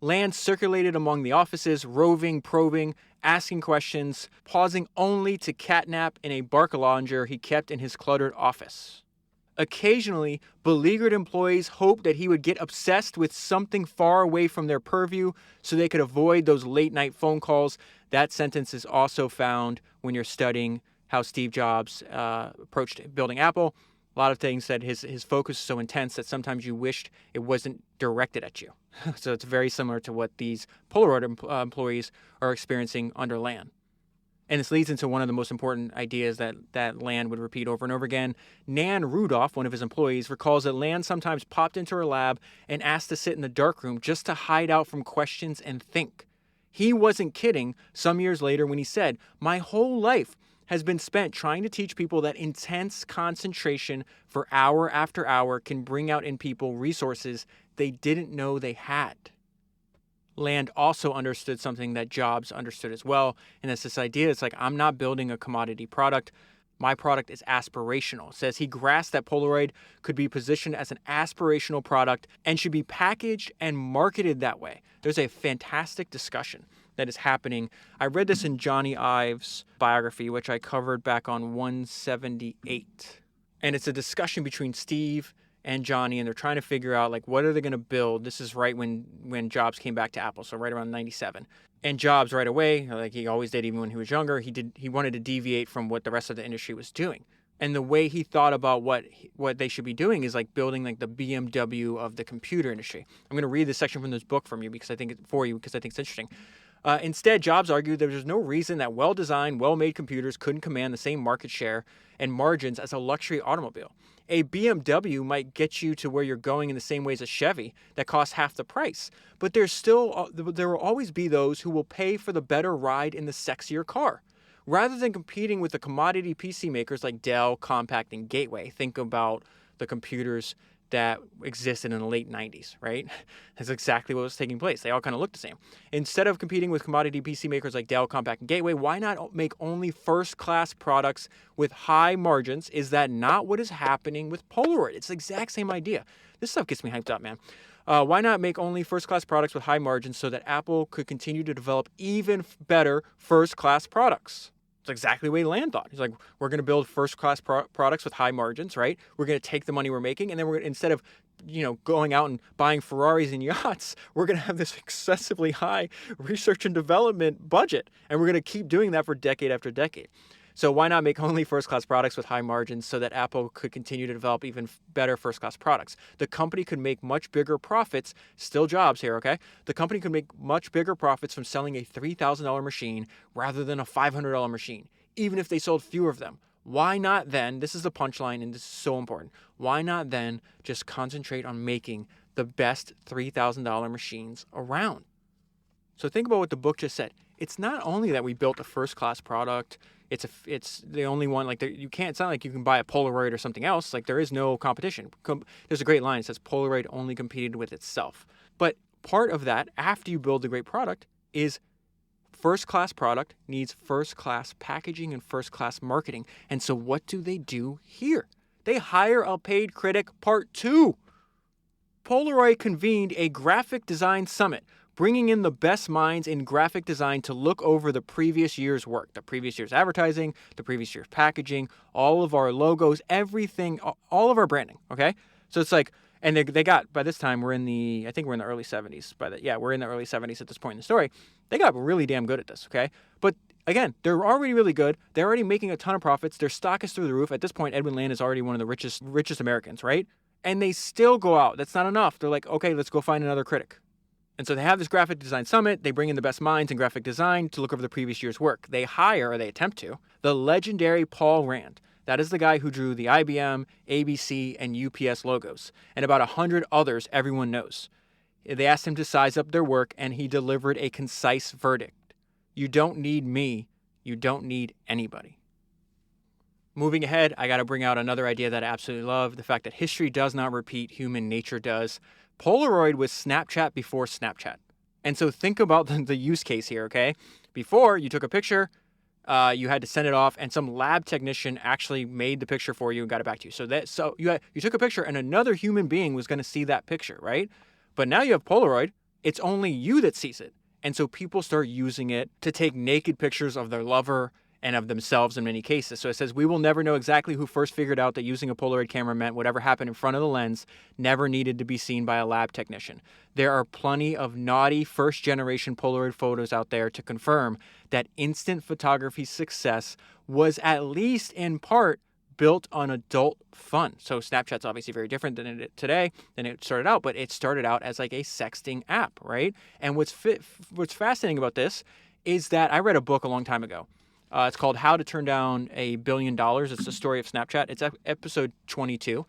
Land circulated among the offices, roving, probing, asking questions, pausing only to catnap in a bark lounger he kept in his cluttered office. Occasionally, beleaguered employees hoped that he would get obsessed with something far away from their purview so they could avoid those late-night phone calls. That sentence is also found when you're studying how Steve Jobs approached building Apple. A lot of things said his focus is so intense that sometimes you wished it wasn't directed at you. So it's very similar to what these Polaroid employees are experiencing under Land. And this leads into one of the most important ideas that Land would repeat over and over again. Nan Rudolph, one of his employees, recalls that Land sometimes popped into her lab and asked to sit in the darkroom just to hide out from questions and think. He wasn't kidding some years later when he said, "My whole life has been spent trying to teach people that intense concentration for hour after hour can bring out in people resources they didn't know they had." Land also understood something that Jobs understood as well, and it's this idea, it's like, I'm not building a commodity product. My product is aspirational. It says he grasped that Polaroid could be positioned as an aspirational product and should be packaged and marketed that way. There's a fantastic discussion that is happening. I read this in Johnny Ive's biography, which I covered back on 178. And it's a discussion between Steve and Johnny, and they're trying to figure out, what are they going to build? This is right when Jobs came back to Apple, so right around 97. And Jobs right away, like he always did even when he was younger, he wanted to deviate from what the rest of the industry was doing. And the way he thought about what they should be doing is building the BMW of the computer industry. I'm going to read this section from this book for you because I think it's interesting. Instead, Jobs argued there was no reason that well-designed, well-made computers couldn't command the same market share and margins as a luxury automobile. A BMW might get you to where you're going in the same way as a Chevy that costs half the price, but there will always be those who will pay for the better ride in the sexier car. Rather than competing with the commodity PC makers like Dell, Compaq, and Gateway, think about the computers that existed in the late 90s, right? That's exactly what was taking place. They all kind of look the same. Instead of competing with commodity PC makers like Dell, Compaq, and Gateway, why not make only first-class products with high margins? Is that not what is happening with Polaroid? It's the exact same idea. This stuff gets me hyped up, man. Why not make only first-class products with high margins so that Apple could continue to develop even better first-class products? It's exactly the way Land thought. He's like, we're going to build first-class products with high margins, right? We're going to take the money we're making, and then instead of, going out and buying Ferraris and yachts, we're going to have this excessively high research and development budget, and we're going to keep doing that for decade after decade. So why not make only first-class products with high margins so that Apple could continue to develop even better first-class products? The company could make much bigger profits, still Jobs here, okay? The company could make much bigger profits from selling a $3,000 machine rather than a $500 machine, even if they sold fewer of them. Why not then, this is the punchline and this is so important, why not then just concentrate on making the best $3,000 machines around? So think about what the book just said. It's not only that we built a first-class product, it's the only one, it's not like you can buy a Polaroid or something else, there is no competition. There's a great line, it says Polaroid only competed with itself. But part of that, after you build a great product, is first-class product needs first-class packaging and first-class marketing. And so what do they do here? They hire a paid critic, part 2. Polaroid convened a graphic design summit, bringing in the best minds in graphic design to look over the previous year's work, the previous year's advertising, the previous year's packaging, all of our logos, everything, all of our branding, okay? So it's like, and they got, by this time, I think we're in the early 70s. We're in the early 70s at this point in the story. They got really damn good at this, okay? But again, they're already really good. They're already making a ton of profits. Their stock is through the roof. At this point, Edwin Land is already one of the richest Americans, right? And they still go out. That's not enough. They're like, okay, let's go find another critic. And so they have this graphic design summit. They bring in the best minds in graphic design to look over the previous year's work. They hire, or they attempt to, the legendary Paul Rand. That is the guy who drew the IBM, ABC, and UPS logos, and about 100 others everyone knows. They asked him to size up their work, and he delivered a concise verdict. You don't need me. You don't need anybody. Moving ahead, I got to bring out another idea that I absolutely love, the fact that history does not repeat, human nature does. Polaroid was Snapchat before Snapchat. And so think about the use case here, okay? Before, you took a picture, you had to send it off, and some lab technician actually made the picture for you and got it back to you. So you took a picture, and another human being was going to see that picture, right? But now you have Polaroid. It's only you that sees it. And so people start using it to take naked pictures of their lover and of themselves in many cases. So it says, we will never know exactly who first figured out that using a Polaroid camera meant whatever happened in front of the lens never needed to be seen by a lab technician. There are plenty of naughty first-generation Polaroid photos out there to confirm that instant photography's success was at least in part built on adult fun. So Snapchat's obviously very different than it today than it started out, but it started out as like a sexting app, right? And what's fascinating about this is that I read a book a long time ago. It's called How to Turn Down $1 Billion. It's the story of Snapchat. It's episode 22.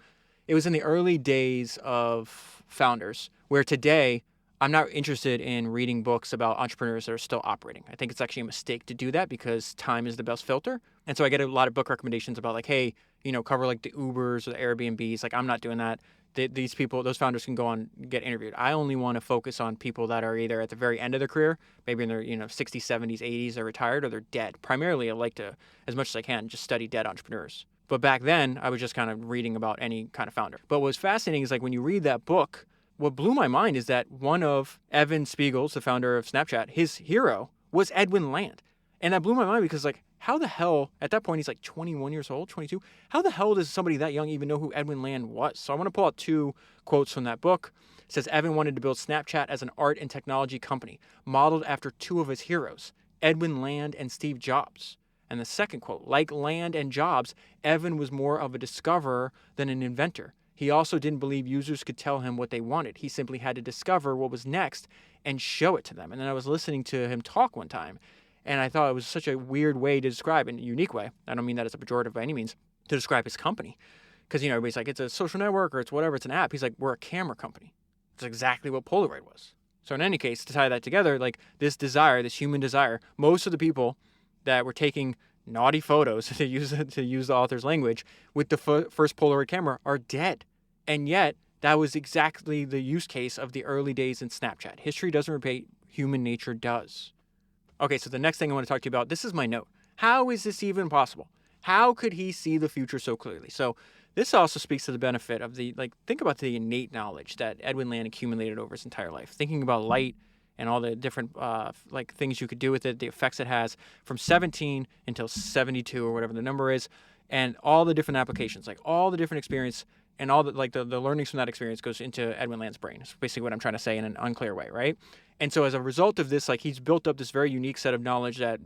It was in the early days of founders, where today I'm not interested in reading books about entrepreneurs that are still operating. I think it's actually a mistake to do that because time is the best filter. And so I get a lot of book recommendations about like, hey, cover like the Ubers or the Airbnbs. Like, I'm not doing that. These people, those founders can go on and get interviewed. I only want to focus on people that are either at the very end of their career, maybe in their 60s, 70s, 80s, they're retired, or they're dead. Primarily, I like to, as much as I can, just study dead entrepreneurs. But back then, I was just kind of reading about any kind of founder. But what's fascinating is like when you read that book, what blew my mind is that one of Evan Spiegel's, the founder of Snapchat, his hero was Edwin Land. And that blew my mind because like, how the hell, at that point, he's like 21 years old, 22. How the hell does somebody that young even know who Edwin Land was? So I want to pull out two quotes from that book. It says, Evan wanted to build Snapchat as an art and technology company, modeled after two of his heroes, Edwin Land and Steve Jobs. And the second quote, like Land and Jobs, Evan was more of a discoverer than an inventor. He also didn't believe users could tell him what they wanted. He simply had to discover what was next and show it to them. And then I was listening to him talk one time, and I thought it was such a weird way to describe, in a unique way, I don't mean that as a pejorative by any means, to describe his company. Because, everybody's like, it's a social network or it's whatever, it's an app. He's like, we're a camera company. It's exactly what Polaroid was. So in any case, to tie that together, like this desire, this human desire, most of the people that were taking naughty photos, to use the author's language, with the first Polaroid camera are dead. And yet, that was exactly the use case of the early days in Snapchat. History doesn't repeat, human nature does. Okay, so the next thing I want to talk to you about, this is my note. How is this even possible? How could he see the future so clearly? So this also speaks to the benefit of think about the innate knowledge that Edwin Land accumulated over his entire life. Thinking about light and all the different things you could do with it, the effects it has from 17 until 72 or whatever the number is, and all the different applications, like all the different experience and all the learnings from that experience goes into Edwin Land's brain. It's basically what I'm trying to say in an unclear way, right? And so as a result of this, he's built up this very unique set of knowledge that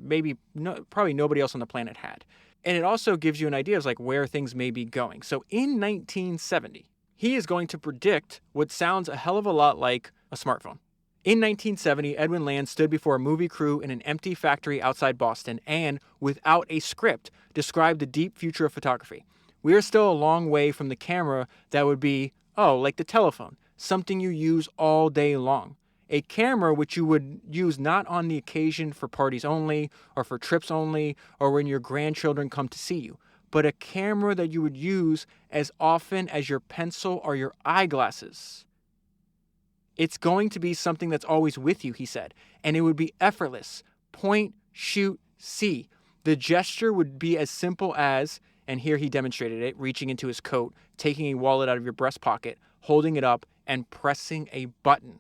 probably nobody else on the planet had. And it also gives you an idea of where things may be going. So in 1970, he is going to predict what sounds a hell of a lot like a smartphone. In 1970, Edwin Land stood before a movie crew in an empty factory outside Boston and, without a script, described the deep future of photography. We are still a long way from the camera that would be, like the telephone, something you use all day long. A camera which you would use not on the occasion for parties only, or for trips only, or when your grandchildren come to see you, but a camera that you would use as often as your pencil or your eyeglasses. It's going to be something that's always with you, he said, and it would be effortless. Point, shoot, see. The gesture would be as simple as, and here he demonstrated it, reaching into his coat, taking a wallet out of your breast pocket, holding it up, and pressing a button.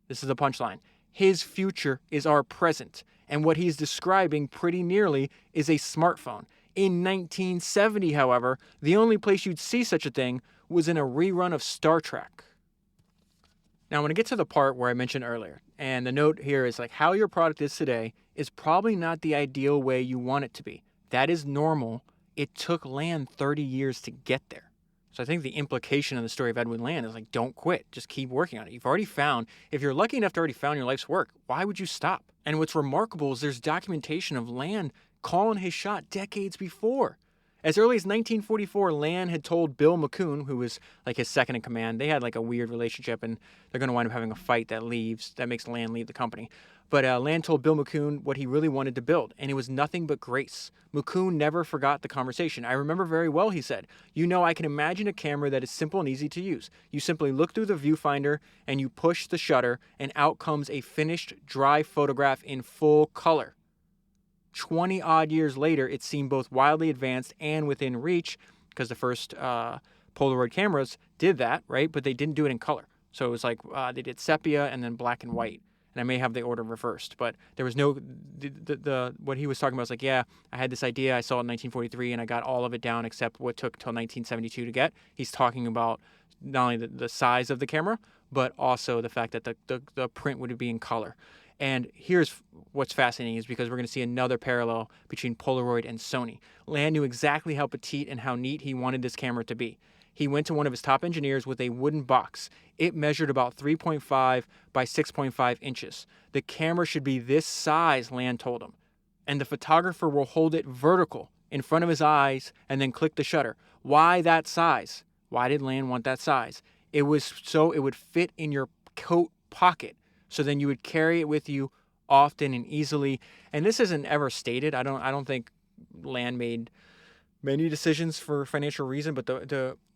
This is the punchline. His future is our present. And what he's describing pretty nearly is a smartphone. In 1970, however, the only place you'd see such a thing was in a rerun of Star Trek. Now, I'm going to get to the part where I mentioned earlier, and the note here is like how your product is today is probably not the ideal way you want it to be. That is normal. It took Land 30 years to get there. So I think the implication of the story of Edwin Land is like, don't quit. Just keep working on it. You've already found, if you're lucky enough to already found your life's work, why would you stop? And what's remarkable is there's documentation of Land calling his shot decades before. As early as 1944, Land had told Bill McCune, who was like his second in command, they had like a weird relationship and they're going to wind up having a fight that makes Land leave the company. But Land told Bill McCune what he really wanted to build, and it was nothing but grace. McCune never forgot the conversation. I remember very well, he said, I can imagine a camera that is simple and easy to use. You simply look through the viewfinder and you push the shutter and out comes a finished, dry photograph in full color. 20 odd years later, it seemed both wildly advanced and within reach because the first Polaroid cameras did that, right? But they didn't do it in color. So it was like they did sepia and then black and white. And I may have the order reversed, but there was no, what he was talking about was like, yeah, I had this idea, I saw it in 1943, and I got all of it down except what took till 1972 to get. He's talking about not only the size of the camera, but also the fact that the print would be in color. And here's what's fascinating is because we're going to see another parallel between Polaroid and Sony. Land knew exactly how petite and how neat he wanted this camera to be. He went to one of his top engineers with a wooden box. It measured about 3.5 by 6.5 inches. The camera should be this size, Land told him. And the photographer will hold it vertical in front of his eyes and then click the shutter. Why that size? Why did Land want that size? It was so it would fit in your coat pocket. So then you would carry it with you often and easily. And this isn't ever stated. I don't think Land made many decisions for financial reason, but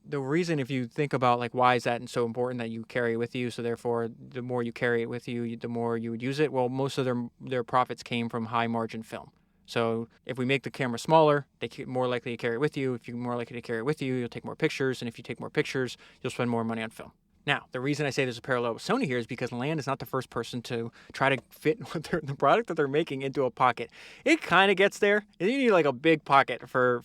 the reason, if you think about like why is that so important that you carry it with you, so therefore the more you carry it with you, the more you would use it. Well, most of their profits came from high margin film. So if we make the camera smaller, they're more likely to carry it with you. If you're more likely to carry it with you, you'll take more pictures. And if you take more pictures, you'll spend more money on film. Now, the reason I say there's a parallel with Sony here is because Land is not the first person to try to fit the product that they're making into a pocket. It kind of gets there. You need like a big pocket for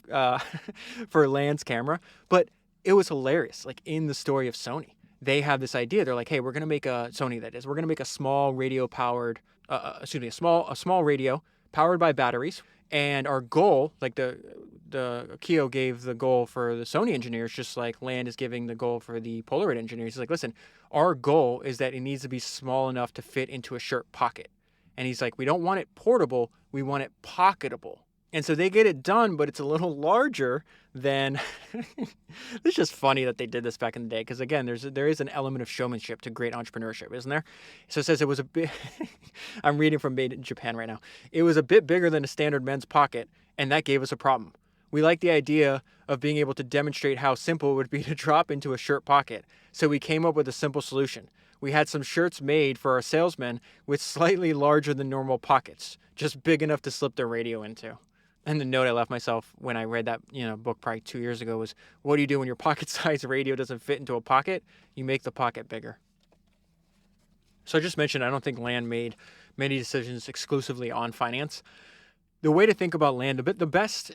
Land's camera, but it was hilarious. Like in the story of Sony, they have this idea. They're like, hey, we're going to make a small radio powered, a small radio powered by batteries. And our goal, like the Keo gave the goal for the Sony engineers, just like Land is giving the goal for the Polaroid engineers. He's like, listen, our goal is that it needs to be small enough to fit into a shirt pocket. And he's like, we don't want it portable, we want it pocketable. And so they get it done, but it's a little larger than. It's just funny that they did this back in the day because, again, there is an element of showmanship to great entrepreneurship, isn't there? So it says it was a bit. I'm reading from Made in Japan right now. It was a bit bigger than a standard men's pocket, and that gave us a problem. We like the idea of being able to demonstrate how simple it would be to drop into a shirt pocket. So we came up with a simple solution. We had some shirts made for our salesmen with slightly larger than normal pockets, just big enough to slip their radio into. And the note I left myself when I read that book probably 2 years ago was, what do you do when your pocket-sized radio doesn't fit into a pocket? You make the pocket bigger. So I just mentioned I don't think Land made many decisions exclusively on finance. The way to think about Land, the best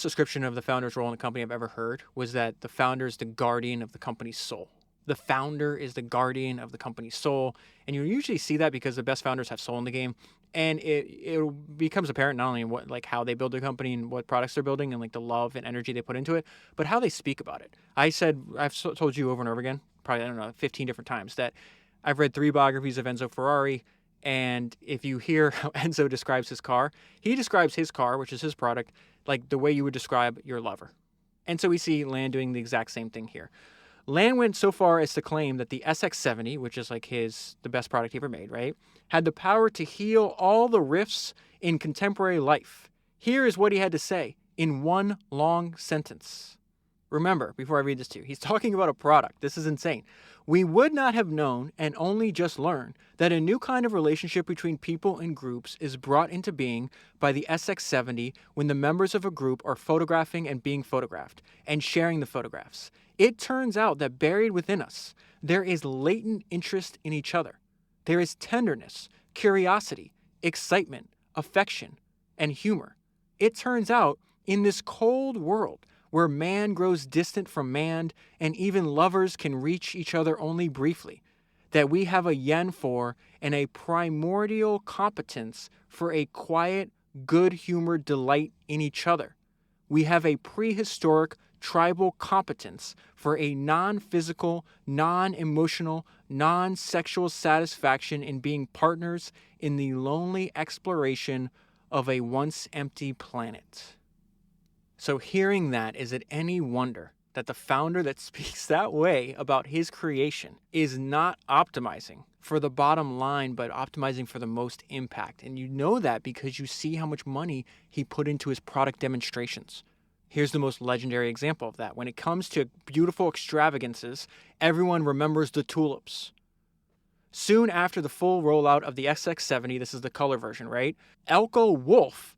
description of the founder's role in the company I've ever heard was that the founder is the guardian of the company's soul. The founder is the guardian of the company's soul. And you usually see that because the best founders have soul in the game. And it becomes apparent not only in how they build their company and what products they're building and like the love and energy they put into it, but how they speak about it. I've told you over and over again, probably, 15 different times, that I've read 3 biographies of Enzo Ferrari. And if you hear how Enzo describes his car, he describes his car, which is his product, like the way you would describe your lover. And so we see Land doing the exact same thing here. Land went so far as to claim that the SX70, which is like the best product he ever made, right, had the power to heal all the rifts in contemporary life. Here is what he had to say in one long sentence. Remember, before I read this to you, he's talking about a product. This is insane. We would not have known and only just learned that a new kind of relationship between people and groups is brought into being by the SX70 when the members of a group are photographing and being photographed and sharing the photographs. It turns out that buried within us, there is latent interest in each other. There is tenderness, curiosity, excitement, affection, and humor. It turns out, in this cold world where man grows distant from man and even lovers can reach each other only briefly, that we have a yen for and a primordial competence for a quiet, good-humored delight in each other. We have a prehistoric tribal competence for a non-physical, non-emotional, non-sexual satisfaction in being partners in the lonely exploration of a once empty planet. So hearing that, is it any wonder that the founder that speaks that way about his creation is not optimizing for the bottom line, but optimizing for the most impact? And you know that because you see how much money he put into his product demonstrations. Here's the most legendary example of that. When it comes to beautiful extravagances, everyone remembers the tulips. Soon after the full rollout of the SX70, this is the color version, right? Elko Wolf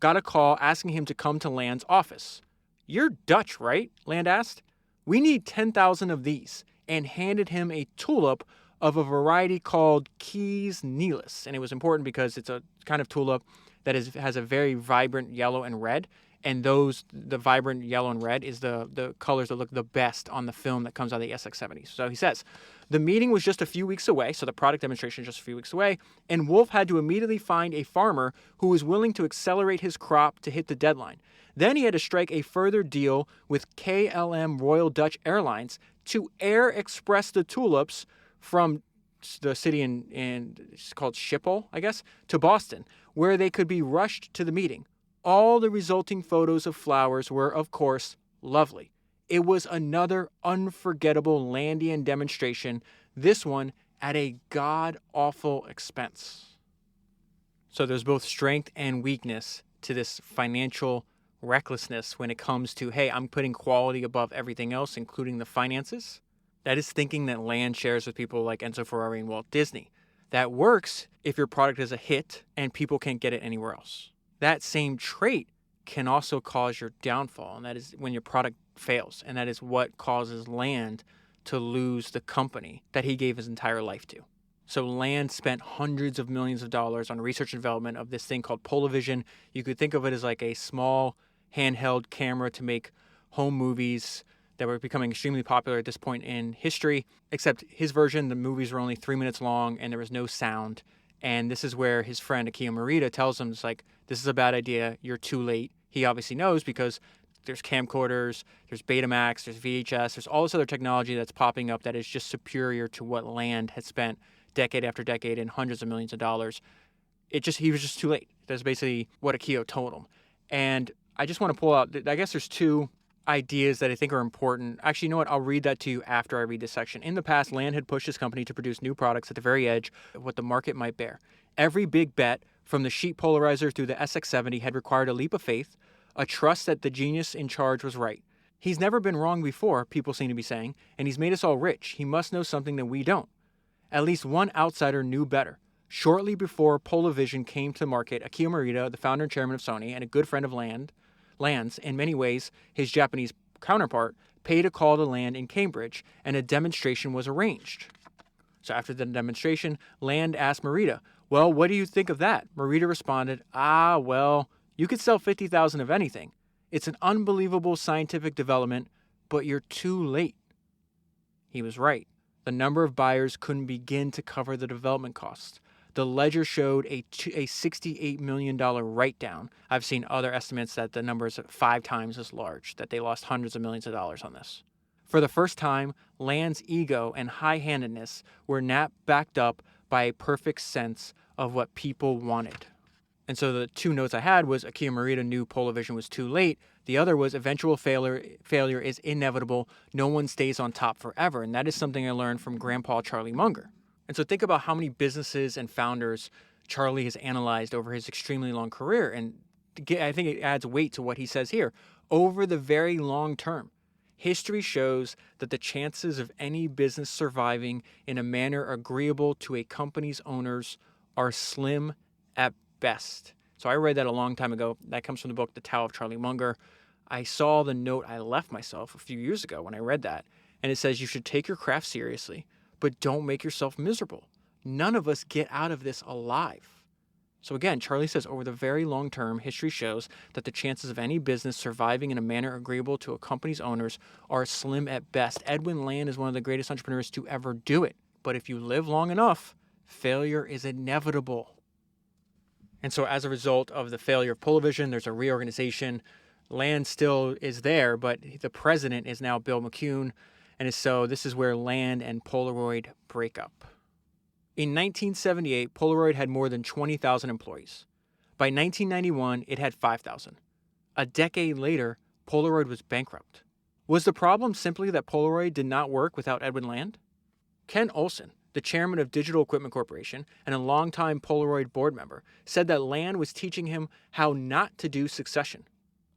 got a call asking him to come to Land's office. "You're Dutch, right?" Land asked. "We need 10,000 of these," and handed him a tulip of a variety called Keys Neelis. And it was important because it's a kind of tulip that has a very vibrant yellow and red. And the vibrant yellow and red is the colors that look the best on the film that comes out of the SX70. So he says, the meeting was just a few weeks away, so the product demonstration is just a few weeks away, and Wolf had to immediately find a farmer who was willing to accelerate his crop to hit the deadline. Then he had to strike a further deal with KLM Royal Dutch Airlines to air express the tulips from the city in it's called Schiphol, I guess, to Boston, where they could be rushed to the meeting. All the resulting photos of flowers were, of course, lovely. It was another unforgettable Landian demonstration, this one at a god-awful expense. So there's both strength and weakness to this financial recklessness when it comes to, hey, I'm putting quality above everything else, including the finances. That is thinking that Land shares with people like Enzo Ferrari and Walt Disney. That works if your product is a hit and people can't get it anywhere else. That same trait can also cause your downfall, and that is when your product fails, and that is what causes Land to lose the company that he gave his entire life to. So Land spent hundreds of millions of dollars on research and development of this thing called Polavision. You could think of it as like a small handheld camera to make home movies that were becoming extremely popular at this point in history, except his version, the movies were only 3 minutes long and there was no sound. And this is where his friend Akio Morita tells him, it's like, this is a bad idea, you're too late. He obviously knows because there's camcorders, there's Betamax, there's VHS, there's all this other technology that's popping up that is just superior to what Land had spent decade after decade and hundreds of millions of dollars. He was just too late. That's basically what Akio told him. And I just want to pull out, I guess there's two ideas that I think are important. Actually, you know what? I'll read that to you after I read this section. In the past, Land had pushed his company to produce new products at the very edge of what the market might bear. Every big bet, from the sheet polarizer through the SX70, had required a leap of faith, a trust that the genius in charge was right. He's never been wrong before, people seem to be saying, and he's made us all rich. He must know something that we don't. At least one outsider knew better. Shortly before Polavision came to the market, Akio Morita, the founder and chairman of Sony, and a good friend of Land's, in many ways his Japanese counterpart, paid a call to Land in Cambridge, and a demonstration was arranged. So after the demonstration, Land asked Morita, "Well, what do you think of that?" Morita responded, well, you could sell 50,000 of anything. It's an unbelievable scientific development, but you're too late." He was right. The number of buyers couldn't begin to cover the development costs. The ledger showed a $68 million write-down. I've seen other estimates that the number is 5 times as large, that they lost hundreds of millions of dollars on this. For the first time, Land's ego and high-handedness were not backed up by a perfect sense of what people wanted. And so the two notes I had was Akio Morita knew Polavision was too late. The other was eventual failure is inevitable. No one stays on top forever. And that is something I learned from Grandpa Charlie Munger. And so think about how many businesses and founders Charlie has analyzed over his extremely long career. And I think it adds weight to what he says here. Over the very long term, history shows that the chances of any business surviving in a manner agreeable to a company's owners are slim at best. So I read that a long time ago. That comes from the book The Tao of Charlie Munger. I saw the note I left myself a few years ago when I read that. And it says you should take your craft seriously, but don't make yourself miserable. none of us get out of this alive. So again, Charlie says, over the very long term, history shows that the chances of any business surviving in a manner agreeable to a company's owners are slim at best. Edwin Land is one of the greatest entrepreneurs to ever do it. But if you live long enough, failure is inevitable. And so as a result of the failure of Polavision, there's a reorganization. Land still is there, but the president is now Bill McCune. And so this is where Land and Polaroid break up. In 1978, Polaroid had more than 20,000 employees. By 1991, it had 5,000. A decade later, Polaroid was bankrupt. Was the problem simply that Polaroid did not work without Edwin Land? Ken Olsen, the chairman of Digital Equipment Corporation and a longtime Polaroid board member, said that Land was teaching him how not to do succession.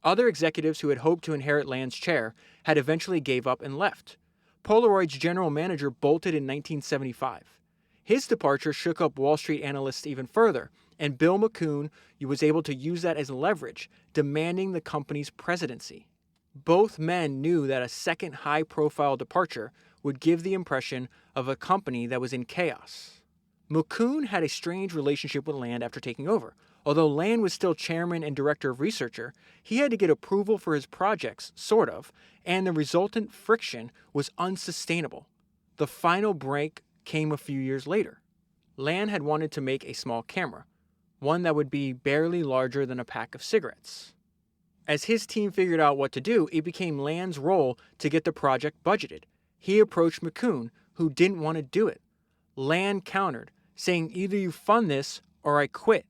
Other executives who had hoped to inherit Land's chair had eventually gave up and left. Polaroid's general manager bolted in 1975. His departure shook up Wall Street analysts even further, and Bill McCune was able to use that as leverage, demanding the company's presidency. Both men knew that a second high-profile departure would give the impression of a company that was in chaos. McCune had a strange relationship with Land after taking over. Although Land was still chairman and director of researcher, he had to get approval for his projects, sort of, and the resultant friction was unsustainable. The final break came a few years later. Land had wanted to make a small camera, one that would be barely larger than a pack of cigarettes. As his team figured out what to do, it became Land's role to get the project budgeted. He approached McCune, who didn't want to do it. Land countered, saying, "Either you fund this or I quit."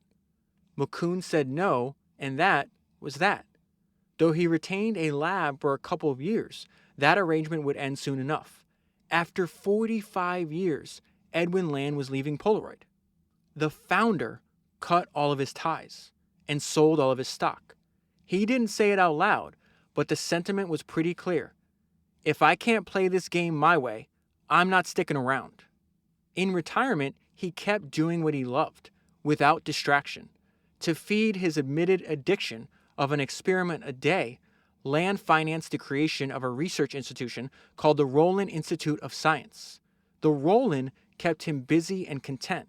McCune said no, and that was that. Though he retained a lab for a couple of years, that arrangement would end soon enough. After 45 years, Edwin Land was leaving Polaroid. The founder cut all of his ties and sold all of his stock. He didn't say it out loud, but the sentiment was pretty clear. If I can't play this game my way, I'm not sticking around. In retirement, he kept doing what he loved, without distraction. To feed his admitted addiction of an experiment a day, Land financed the creation of a research institution called the Roland Institute of Science. The Roland kept him busy and content,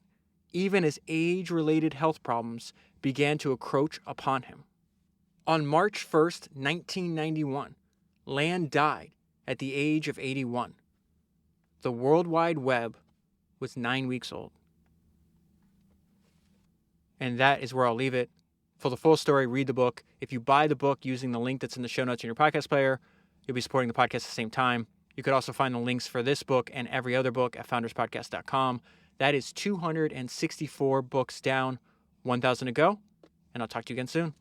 even as age-related health problems began to encroach upon him. On March 1st, 1991, Land died at the age of 81. The World Wide Web was 9 weeks old. And that is where I'll leave it. For the full story, read the book. If you buy the book using the link that's in the show notes in your podcast player, you'll be supporting the podcast at the same time. You could also find the links for this book and every other book at founderspodcast.com. That is 264 books down, 1,000 to go, and I'll talk to you again soon.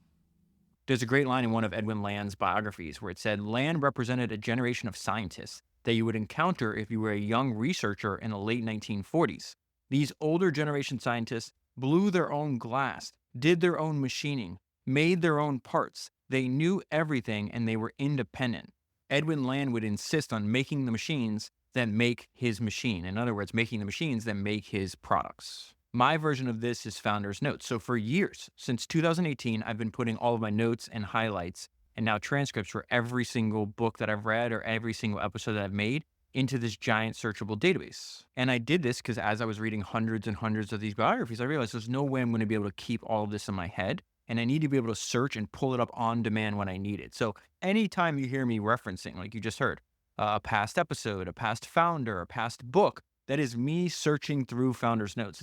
There's a great line in one of Edwin Land's biographies where it said, Land represented a generation of scientists that you would encounter if you were a young researcher in the late 1940s. These older generation scientists blew their own glass, did their own machining, made their own parts. They knew everything and they were independent. Edwin Land would insist on making the machines that make his machine. In other words, making the machines that make his products. My version of this is Founder's Notes. So for years, since 2018, I've been putting all of my notes and highlights and now transcripts for every single book that I've read or every single episode that I've made into this giant searchable database. And I did this because as I was reading hundreds and hundreds of these biographies, I realized there's no way I'm going to be able to keep all of this in my head. And I need to be able to search and pull it up on demand when I need it. So anytime you hear me referencing, like you just heard, a past episode, a past founder, a past book, that is me searching through Founder's Notes.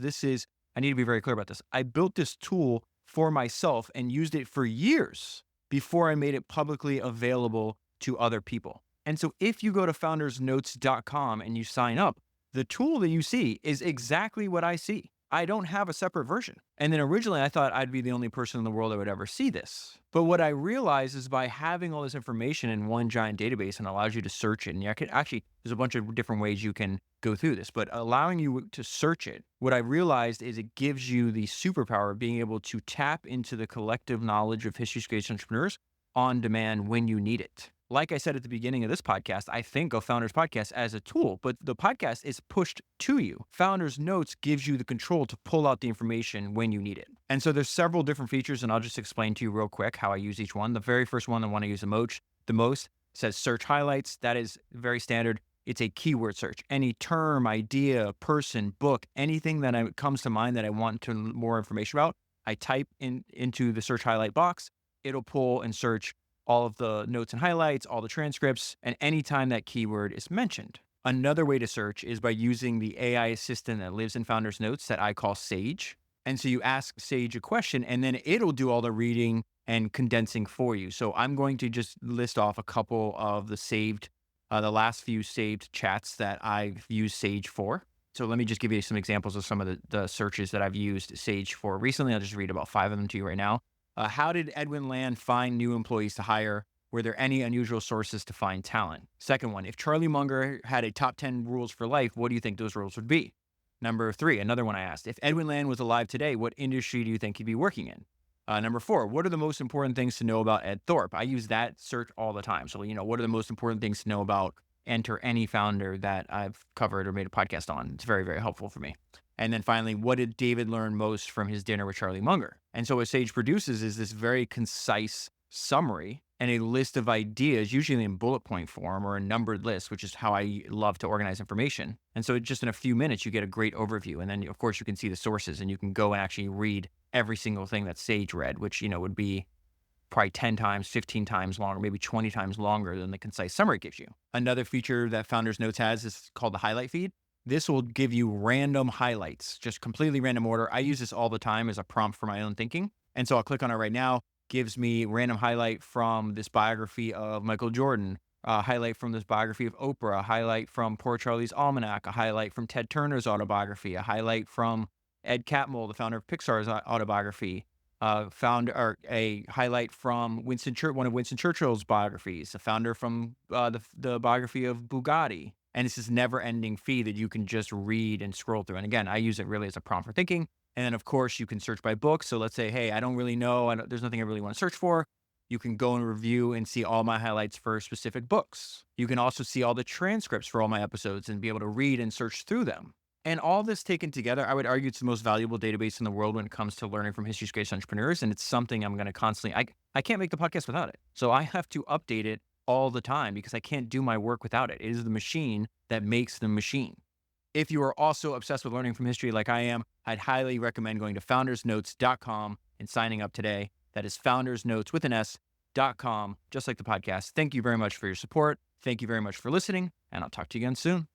I need to be very clear about this. I built this tool for myself and used it for years before I made it publicly available to other people. And so if you go to foundersnotes.com and you sign up, the tool that you see is exactly what I see. I don't have a separate version. And then originally I thought I'd be the only person in the world that would ever see this. But what I realized is by having all this information in one giant database and allows you to search it, and there's a bunch of different ways you can go through this, but allowing you to search it, what I realized is it gives you the superpower of being able to tap into the collective knowledge of history's greatest entrepreneurs on demand when you need it. Like I said at the beginning of this podcast, I think of Founders Podcast as a tool, but the podcast is pushed to you. Founders Notes gives you the control to pull out the information when you need it. And so there's several different features, and I'll just explain to you real quick how I use each one. The very first one, the one I use the most, says search highlights. That is very standard. It's a keyword search. Any term, idea, person, book, anything that comes to mind that I want to more information about, I type into the search highlight box. It'll pull and search all of the notes and highlights, all the transcripts, and anytime that keyword is mentioned. Another way to search is by using the AI assistant that lives in Founders Notes that I call Sage. And so you ask Sage a question, and then it'll do all the reading and condensing for you. So I'm going to just list off a couple of the last few saved chats that I've used Sage for. So let me just give you some examples of some of the searches that I've used Sage for recently. I'll just read about 5 of them to you right now. How did Edwin Land find new employees to hire? Were there any unusual sources to find talent? Second one, if Charlie Munger had a top 10 rules for life, what do you think those rules would be? Number 3, another one I asked, if Edwin Land was alive today, what industry do you think he'd be working in? Number 4, what are the most important things to know about Ed Thorpe? I use that search all the time. So, what are the most important things to know about enter any founder that I've covered or made a podcast on? It's very, very helpful for me. And then finally, what did David learn most from his dinner with Charlie Munger? And so what Sage produces is this very concise summary and a list of ideas, usually in bullet point form or a numbered list, which is how I love to organize information. And so just in a few minutes, you get a great overview. And then, of course, you can see the sources and you can go and actually read every single thing that Sage read, which, would be probably 10 times, 15 times longer, maybe 20 times longer than the concise summary gives you. Another feature that Founders Notes has is called the highlight feed. This will give you random highlights, just completely random order. I use this all the time as a prompt for my own thinking. And so I'll click on it right now. Gives me random highlight from this biography of Michael Jordan, a highlight from this biography of Oprah, a highlight from Poor Charlie's Almanac, a highlight from Ted Turner's autobiography, a highlight from Ed Catmull, the founder of Pixar's autobiography, a highlight from one of Winston Churchill's biographies, a founder from the biography of Bugatti. And it's this never-ending feed that you can just read and scroll through. And again, I use it really as a prompt for thinking. And then, of course, you can search by book. So let's say, hey, I don't really know. There's nothing I really want to search for. You can go and review and see all my highlights for specific books. You can also see all the transcripts for all my episodes and be able to read and search through them. And all this taken together, I would argue it's the most valuable database in the world when it comes to learning from history's greatest entrepreneurs. And it's something I'm going to constantly, I can't make the podcast without it. So I have to update it all the time because I can't do my work without it. It is the machine that makes the machine. If you are also obsessed with learning from history like I am, I'd highly recommend going to foundersnotes.com and signing up today. That is foundersnotes with an S.com, just like the podcast. Thank you very much for your support. Thank you very much for listening, and I'll talk to you again soon.